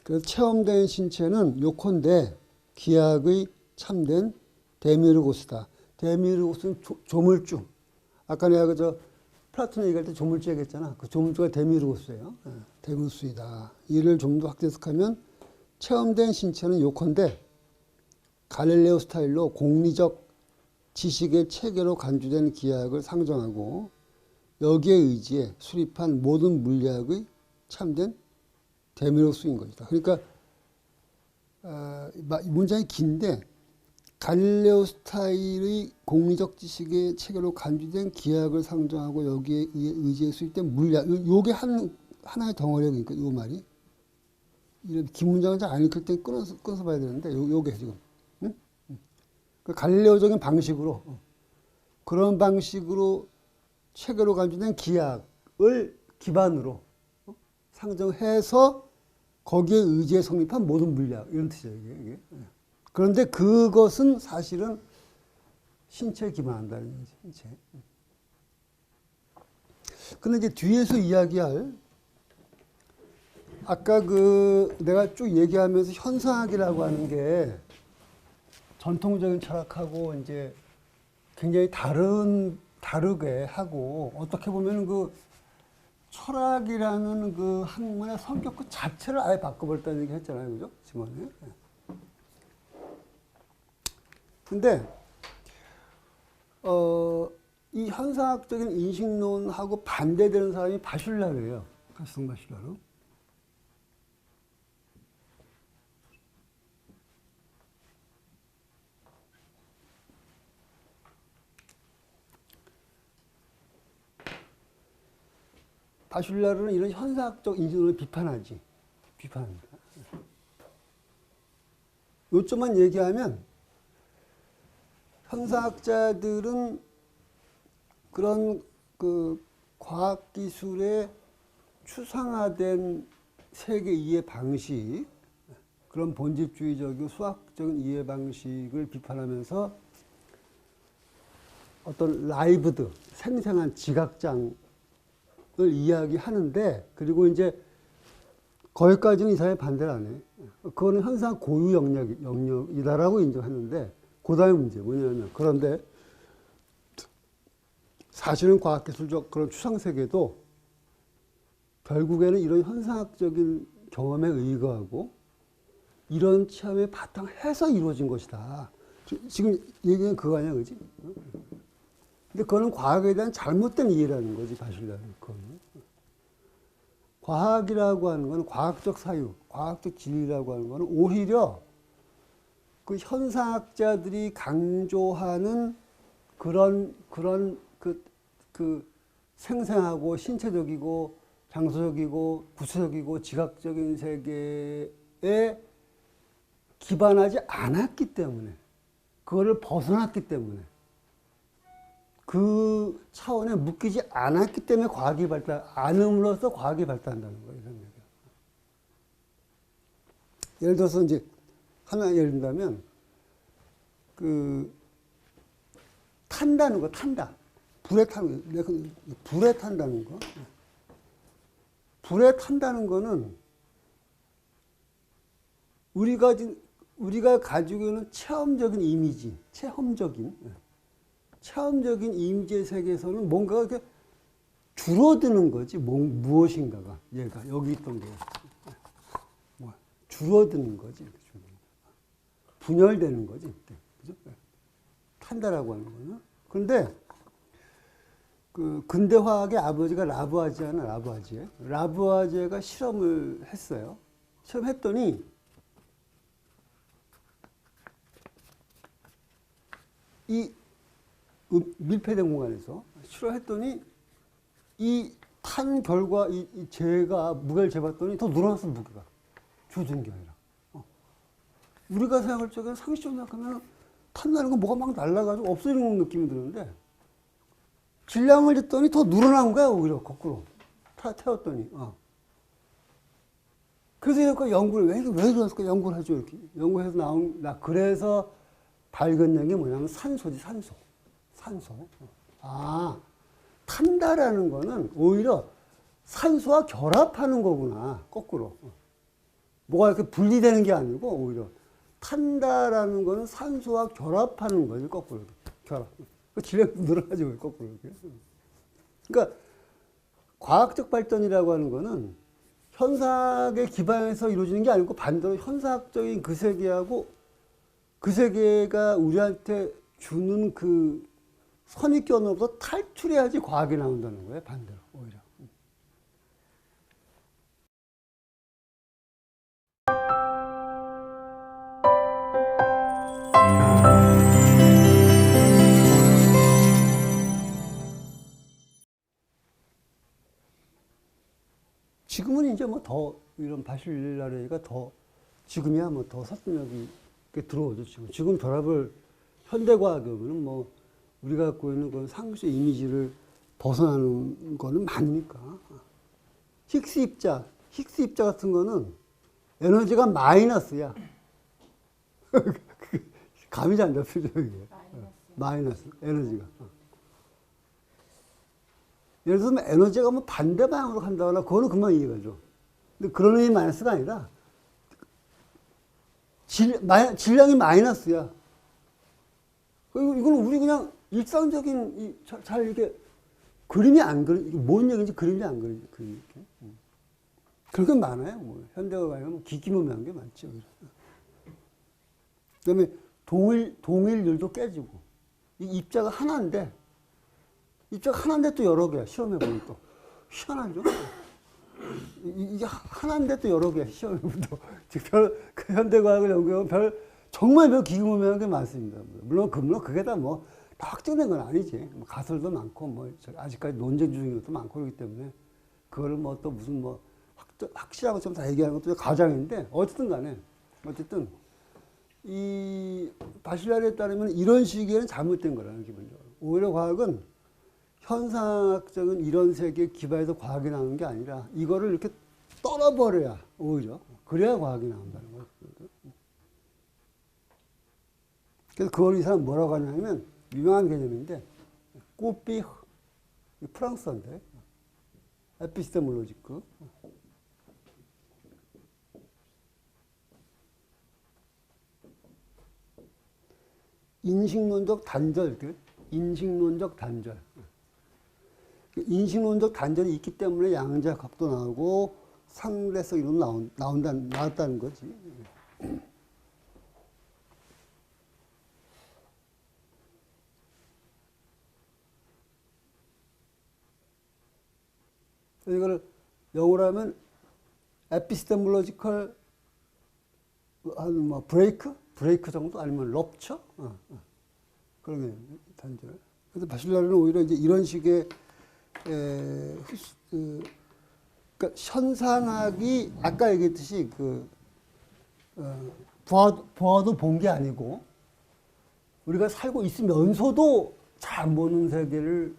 그래서 체험된 신체는 요컨대 기하학의 참된 데미르고스다. 데미르고스는 조물주. 아까 내가 플라톤이 얘기할 때 조물주 얘기했잖아. 그 조물주가 데미루스예요. 데미루스이다. 이를 좀 더 확대해석하면 체험된 신체는 요컨대 갈릴레오 스타일로 공리적 지식의 체계로 간주된 기하학을 상정하고 여기에 의지해 수립한 모든 물리학의 참된 데미루스인 것이다. 그러니까 문장이 긴데 갈릴레오 스타일의 공리적 지식의 체계로 간주된 기하학을 상정하고 여기에 의지해 수립된 물리학. 요게 하나의 덩어리니까 요 말이. 이런 긴 문장을 잘 안 읽을 때 끊어서 봐야 되는데 요게 지금. 응? 그 갈릴레오적인 방식으로 그런 방식으로 체계로 간주된 기하학을 기반으로 상정해서 거기에 의지해 성립한 모든 물리학 이런 뜻이에요. 이게. 그런데 그것은 사실은 신체에 기반한다는 거지. 신체. 근데 이제 뒤에서 이야기할 아까 내가 쭉 얘기하면서 현상학이라고 하는 게 전통적인 철학하고 이제 굉장히 다르게 하고 어떻게 보면 그 철학이라는 그 학문의 성격 그 자체를 아예 바꿔버렸다는 얘기 했잖아요. 그죠? 지난번에. 근데, 이 현상학적인 인식론하고 반대되는 사람이 바슐라르예요. 가스통 바슐라르. 바슐라르는 이런 현상학적 인식론을 비판합니다. 요점만 얘기하면 현상학자들은 그런 그 과학기술의 추상화된 세계 이해 방식, 그런 본질주의적이고 수학적인 이해 방식을 비판하면서 어떤 라이브드, 생생한 지각장을 이야기하는데, 그리고 이제 거기까지는 이 사람이 반대를 안 해. 그거는 현상 고유 영역이다라고 인정하는데, 그 다음에 문제 뭐냐면, 그런데 사실은 과학기술적 그런 추상세계도 결국에는 이런 현상학적인 경험에 의거하고 이런 체험에 바탕해서 이루어진 것이다. 지금 얘기는 그거 아니야, 그지? 근데 그거는 과학에 대한 잘못된 이해라는 거지, 바슐라르. 과학이라고 하는 건 과학적 사유, 과학적 진리라고 하는 건 오히려 그 현상학자들이 강조하는 그런 생생하고 신체적이고 장소적이고 구체적이고 지각적인 세계에 기반하지 않았기 때문에, 그거를 벗어났기 때문에, 그 차원에 묶이지 않았기 때문에 과학이 않음으로써 과학이 발달한다는 거예요. 이런 얘기야. 예를 들어서 이제 하나 예를 든다면 탄다는 거, 불에 탄다는 거. 불에 탄다는 거는 우리가 가지고 있는 체험적인 이미지, 체험적인 이미지의 세계에서는 뭔가가 이렇게 줄어드는 거지, 무엇인가가. 얘가, 여기 있던 게. 줄어드는 거지. 분열되는 거지. 그죠? 탄다라고 하는 거는. 그런데, 근대화학의 아버지가 라부아지에가 실험을 했어요. 실험했더니, 이 밀폐된 공간에서 실험했더니 이 탄 결과 이 무게를 재봤더니 더 늘어났어, 무게가. 줄어드는 게 아니라. 우리가 생각할 적에 상식적으로 생각하면 탄다는 건 뭐가 막 날아가지고 없어지는 느낌이 드는데 질량을 쟀더니 더 늘어난 거야, 오히려 거꾸로. 태웠더니. 그래서 연구를 왜 그랬을까? 연구를 하죠, 이렇게. 연구해서 그래서 발견된 게 뭐냐면 산소지, 산소. 탄다라는 거는 오히려 산소와 결합하는 거구나, 거꾸로. 뭐가 이렇게 분리되는 게 아니고, 오히려. 탄다라는 거는 산소와 결합하는 거지, 거꾸로. 결합. 질량이 늘어나죠, 거꾸로. 그러니까 과학적 발전이라고 하는 거는 현상에 기반해서 이루어지는 게 아니고 반대로 현상학적인 그 세계하고 그 세계가 우리한테 주는 그 선입견으로부터 탈출해야지 과학이 나온다는 거예요. 반대로 오히려. 지금은 이제 뭐 더 이런 바실라레이가 더 지금이야 뭐 더 설득력이 들어오죠. 지금 결합을 현대과학이면 뭐 우리가 갖고 있는 그런 상식의 이미지를 벗어나는 거는 많으니까. 힉스 입자 같은 거는 에너지가 마이너스야. 감이 잘 안 잡히죠, 이게. 마이너스, 에너지가. 예를 들면 에너지가 뭐 반대 방향으로 간다거나 그거는 금방 이해가 죠. 근데 그런 의미 마이너스가 아니라 질량이 마이너스야. 그리고 이거는 우리 그냥 일상적인 잘 이렇게 그림이 안 그리, 뭔 얘기인지 그림이 안 그리지. 그림이 이렇게. 그런 게 많아요. 뭐 현대가 가면 기기무명한 게 많죠. 그다음에 동일률도 깨지고 이 입자가 하나인데 또 여러 개야. 시험해보면 또 희한하죠. 이게 하나인데 또 여러 개야. 시험해보면 또 그 현대과학을 연구하면 정말 별 기기무명한 게 많습니다. 물론 그게 다 뭐 다 확정된 건 아니지. 뭐 가설도 많고 뭐 아직까지 논쟁 중인 것도 많고 그렇기 때문에 그거를 뭐 또 무슨 뭐 확실한 것처럼 다 얘기하는 것도 가장인데 어쨌든 간에 이 바실라리에 따르면 이런 시기에는 잘못된 거라는 기본적으로. 오히려 과학은 현상학적인 이런 세계에 기반해서 과학이 나오는 게 아니라 이거를 이렇게 떨어버려야 오히려 그래야 과학이 나온다는 거예요. 그래서 그걸 이 사람 뭐라고 하냐면 유명한 개념인데 꼬삐흐 프랑스어인데 에피스테몰로지크 인식론적 단절, 인식론적 단절. 인식론적 단절이 있기 때문에 양자각도 나오고 상대성 이론 나왔다는 거지. 이걸 영어로 하면 에피스테몰로지컬 뭐 브레이크 정도 아니면 럽처 그런 게 단절. 그래서 바실라리는 오히려 이제 이런 식의 그러니까 현상학이 아까 얘기했듯이 보아도 본 게 아니고 우리가 살고 있으면서도 잘 안 보는 세계를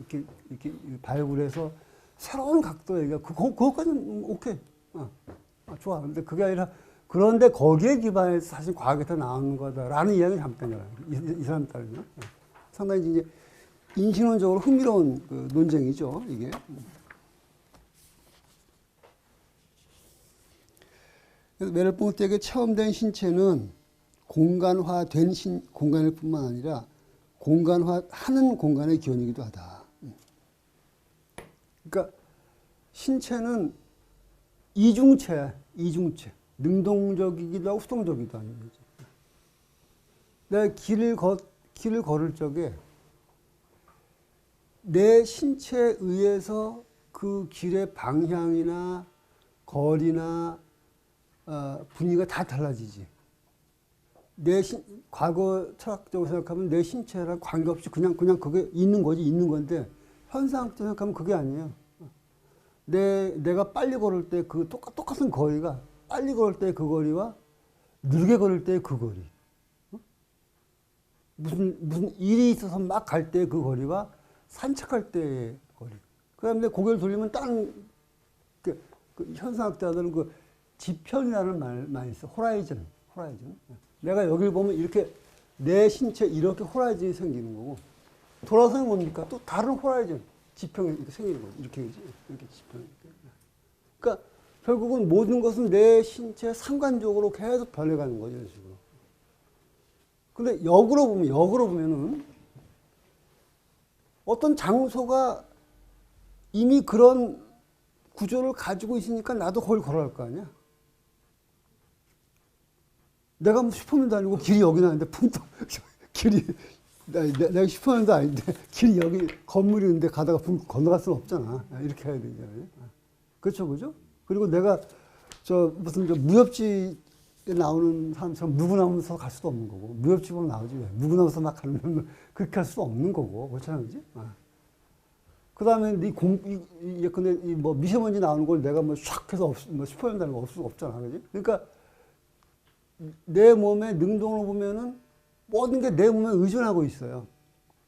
이렇게 발굴해서 새로운 각도 얘기가 그것까지는 오케이. 좋아. 근데 그게 아니라 그런데 거기에 기반해서 사실 과학이 더 나오는 거다라는 이야기는 잘못된 거야. 이 사람 따르면. 상당히 이제 인식론적으로 흥미로운 그 논쟁이죠, 이게. 그래서 메르봉트에게 체험된 신체는 공간화된 공간일 뿐만 아니라 공간화하는 공간의 기원이기도 하다. 그러니까 신체는 이중체. 능동적이기도 하고 수동적이기도 하는 거죠. 내가 길을 걸을 적에 내 신체에 의해서 그 길의 방향이나 거리나 분위기가 다 달라지지. 과거 철학적으로 생각하면 내 신체랑 관계없이 그냥 그게 있는 건데 현상학적으로 생각하면 그게 아니에요. 내가 빨리 걸을 때 그 똑같은 거리가 빨리 걸을 때 그 거리와 느리게 걸을 때 그 거리. 무슨 일이 있어서 막 갈 때 그 거리와 산책할 때의 거리. 그 다음에 고개를 돌리면 다른 그 현상학자들은 그 지편이라는 말 많이 써. 호라이즌. 내가 여기를 보면 이렇게 내 신체 이렇게 호라이즌이 생기는 거고 돌아서는 뭡니까? 또 다른 호라이즌. 지평이 이렇게 생기는 거죠. 이렇게 지평이. 그러니까 결국은 모든 것은 내 신체에 상관적으로 계속 변해가는 거죠. 이런 식으로. 근데 역으로 보면은 어떤 장소가 이미 그런 구조를 가지고 있으니까 나도 거길 걸어갈 거 아니야. 내가 뭐 슈퍼맨도 아니고 길이 여기 나는데 붕떠 길이 내가 슈퍼맨도 아닌데 길이 여기 건물이 있는데 가다가 붕 건너갈 수는 없잖아. 이렇게 해야 되잖아요. 그렇죠, 그죠? 그리고 내가 무슨 무협지에 나오는 사람처럼 무구나무에서 갈 수도 없는 거고 무협지로 나오지 왜 무구나무에서 막 가면 그렇게 할 수도 없는 거고 그렇잖아, 그지? 그 다음에 근데 뭐 미세먼지 나오는 걸 내가 뭐 샥 해서 뭐 슈퍼맨 달고 없을 수가 없잖아, 그지? 그러니까 내 몸의 능동을 보면은 모든 게 내 몸에 의존하고 있어요.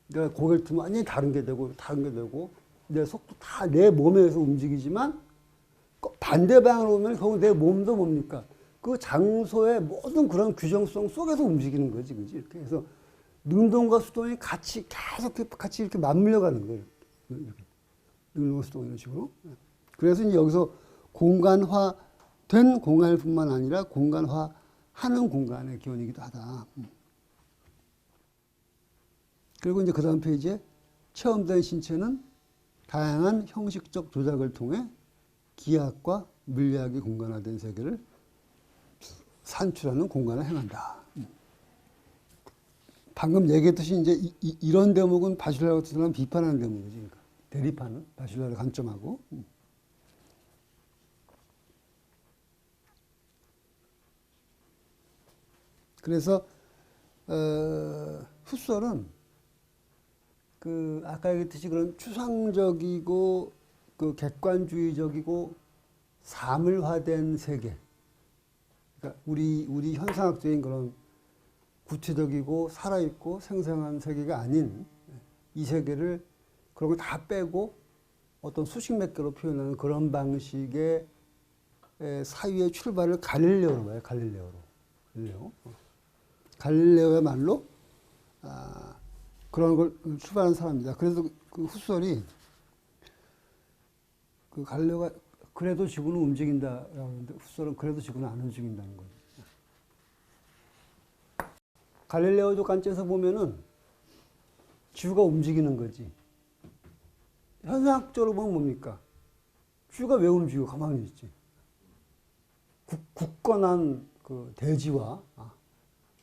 내가 고개를 들면 완전히 다른 게 되고 내 속도 다 내 몸에서 움직이지만 반대 방향으로 보면 결국 내 몸도 뭡니까? 그 장소의 모든 그런 규정성 속에서 움직이는 거지, 그지? 이렇게 해서 능동과 수동이 같이 계속 같이 이렇게 맞물려 가는 거예요. 이렇게. 능동과 수동 이런 식으로. 그래서 이제 여기서 공간화된 공간일 뿐만 아니라 공간화하는 공간의 기원이기도 하다. 그리고 이제 그 다음 페이지에 체험된 신체는 다양한 형식적 조작을 통해 기하학과 물리학이 공간화된 세계를 산출하는 공간을 행한다. 방금 얘기했듯이 이제 이런 대목은 바실라 같은 사람 비판하는 대목이지. 그러니까 대립하는 바실라를 관점하고. 그래서 훗설은 그 아까 얘기했듯이 그런 추상적이고 그 객관주의적이고 사물화된 세계. 그러니까 우리 현상학적인 그런 구체적이고 살아있고 생생한 세계가 아닌 이 세계를 그런 거 다 빼고 어떤 수식 몇 개로 표현하는 그런 방식의 사유의 출발을 갈릴레오로 봐요. 갈릴레오야말로 그런 걸 출발한 사람입니다. 그래서 그 훗설이 그 갈릴레오가 그래도 지구는 움직인다라고 하는데 훗설은 그래도 지구는 안 움직인다는 거죠. 갈릴레오적 관점에서 보면은 지구가 움직이는 거지. 현상학적으로 보면 뭡니까? 지구가 왜 움직여? 가만히 있지. 굳건한 그 대지와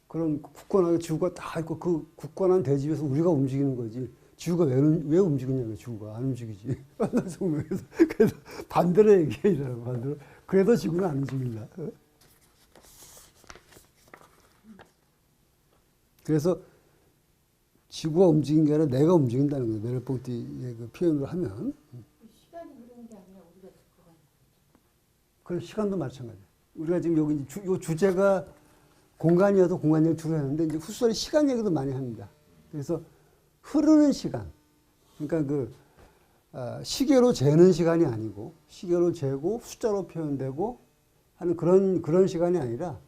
그런 굳건하게 지구가 다 있고 그 굳건한 대지 위에서 우리가 움직이는 거지. 지구가 왜 움직이냐고, 지구가 안 움직이지. 그래서 반대로 얘기해주라고, 반대로. 그래도 지구는 안 움직인다. 그래서 지구가 움직인 게 아니라 내가 움직인다는 거예요. 메르봉띠의 그 표현을 하면. 시간이 흐르는 게 아니라 우리가 듣고 가는. 그런 시간도 마찬가지예요. 우리가 지금 여기 요 주제가 공간이어서 공간 얘기를 주로 하는데 이제 훗설이 시간 얘기도 많이 합니다. 그래서 흐르는 시간. 그러니까 시계로 재는 시간이 아니고 시계로 재고 숫자로 표현되고 하는 그런 시간이 아니라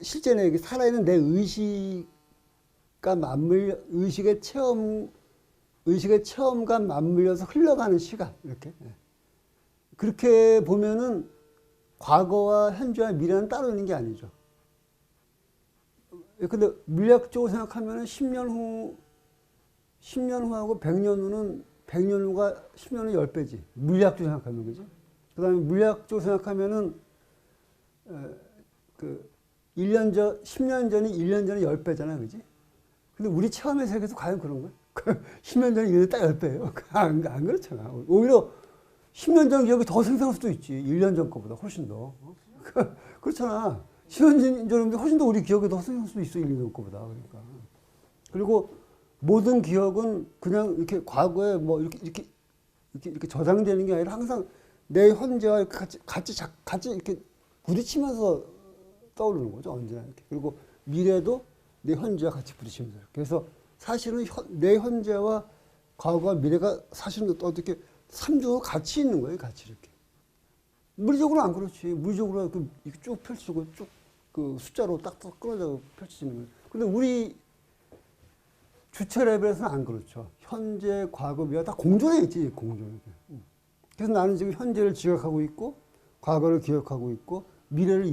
실제는 여기 살아있는 내 의식과 의식의 체험과 맞물려서 흘러가는 시간, 이렇게. 그렇게 보면은 과거와 현재와 미래는 따로 있는 게 아니죠. 근데 물리학적으로 생각하면은 10년 후하고 100년 후는 100년 후가 10년 후 10배지. 물리학적으로 생각하면, 그죠? 그 다음에 물리학적으로 생각하면은, 10년 전이 1년 전에 10배잖아, 그지? 근데 우리 체험의 세계에서 과연 그런 거야? 10년 전에 1년에 딱 10배예요. 안 그렇잖아. 오히려 10년 전 기억이 더 생생할 수도 있지. 1년 전 거보다 훨씬 더. 그렇잖아. 10년 전인데 훨씬 더 우리 기억이 더 생생할 수도 있어, 1년 전 거보다. 그러니까. 그리고 모든 기억은 그냥 이렇게 과거에 뭐 이렇게 저장되는 게 아니라 항상 내 현재와 같이 이렇게 부딪히면서 떠오르는 거죠, 언제나 이렇게. 그리고 미래도 내 현재와 같이 부딪히면서. 그래서 사실은 내 현재와 과거와 미래가 사실은 어떻게 삼중으로 같이 있는 거예요, 같이 이렇게. 물리적으로 안 그렇지. 물리적으로 이렇게 쭉 펼치고 쭉 그 숫자로 딱딱 끊어져 펼치는 거예요. 근데 우리 주체 레벨에서는 안 그렇죠. 현재, 과거, 미래 다 공존해 있지, 공존해. 그래서 나는 지금 현재를 지각하고 있고, 과거를 기억하고 있고, 미래를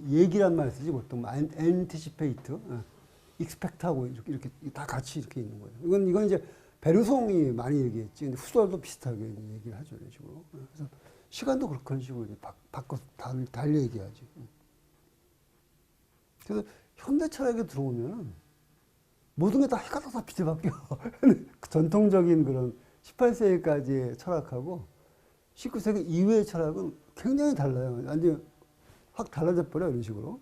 얘기란 말 쓰지, 보통. anticipate, expect하고 이렇게 다 같이 이렇게 있는 거예요. 이건 이제 베르송이 많이 얘기했지. 근데 후설도 비슷하게 얘기를 하죠, 이런 식으로. 그래서 시간도 그런 식으로 이제 바꿔서 달리 얘기하지. 그래서 현대 철학에 들어오면은 모든 게 다 해가 다 뒤바뀌어. 전통적인 그런 18세기까지의 철학하고 19세기 이후의 철학은 굉장히 달라요. 완전 확 달라져 버려, 이런 식으로.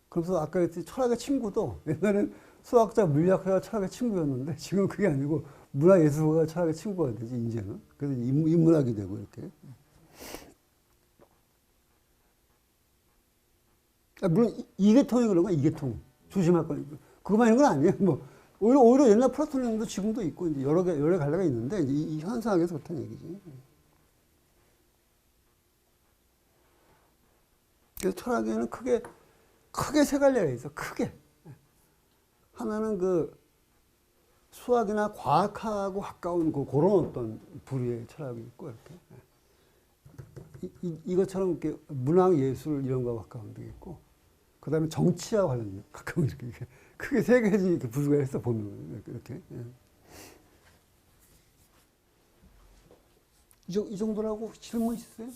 그래서 아까 했듯이 철학의 친구도 옛날엔 수학자, 물리학자가 철학의 친구였는데 지금 그게 아니고 문화예술가가 철학의 친구가 되지, 이제는. 그래서 인문학이 되고 이렇게. 물론 이계통이 그런 거야, 이계통. 조심할 거. 그거만 있는 건 아니에요. 뭐 오히려 옛날 플라토니즘도 지금도 있고 이제 여러 갈래가 있는데 이제 이 현상에서 그렇다는 얘기지. 그래서 철학에는 크게 세 갈래가 있어. 크게. 하나는 그 수학이나 과학하고 가까운 그런 어떤 부류의 철학이 있고 이렇게. 이것처럼 이렇게 문학, 예술 이런 거와 가까운 게 있고, 그 다음에 정치와 관련 가까운 이렇게 크게 세 가지 이렇게 부류가 있어 보면 이렇게. 이 정도라고 질문 있어요?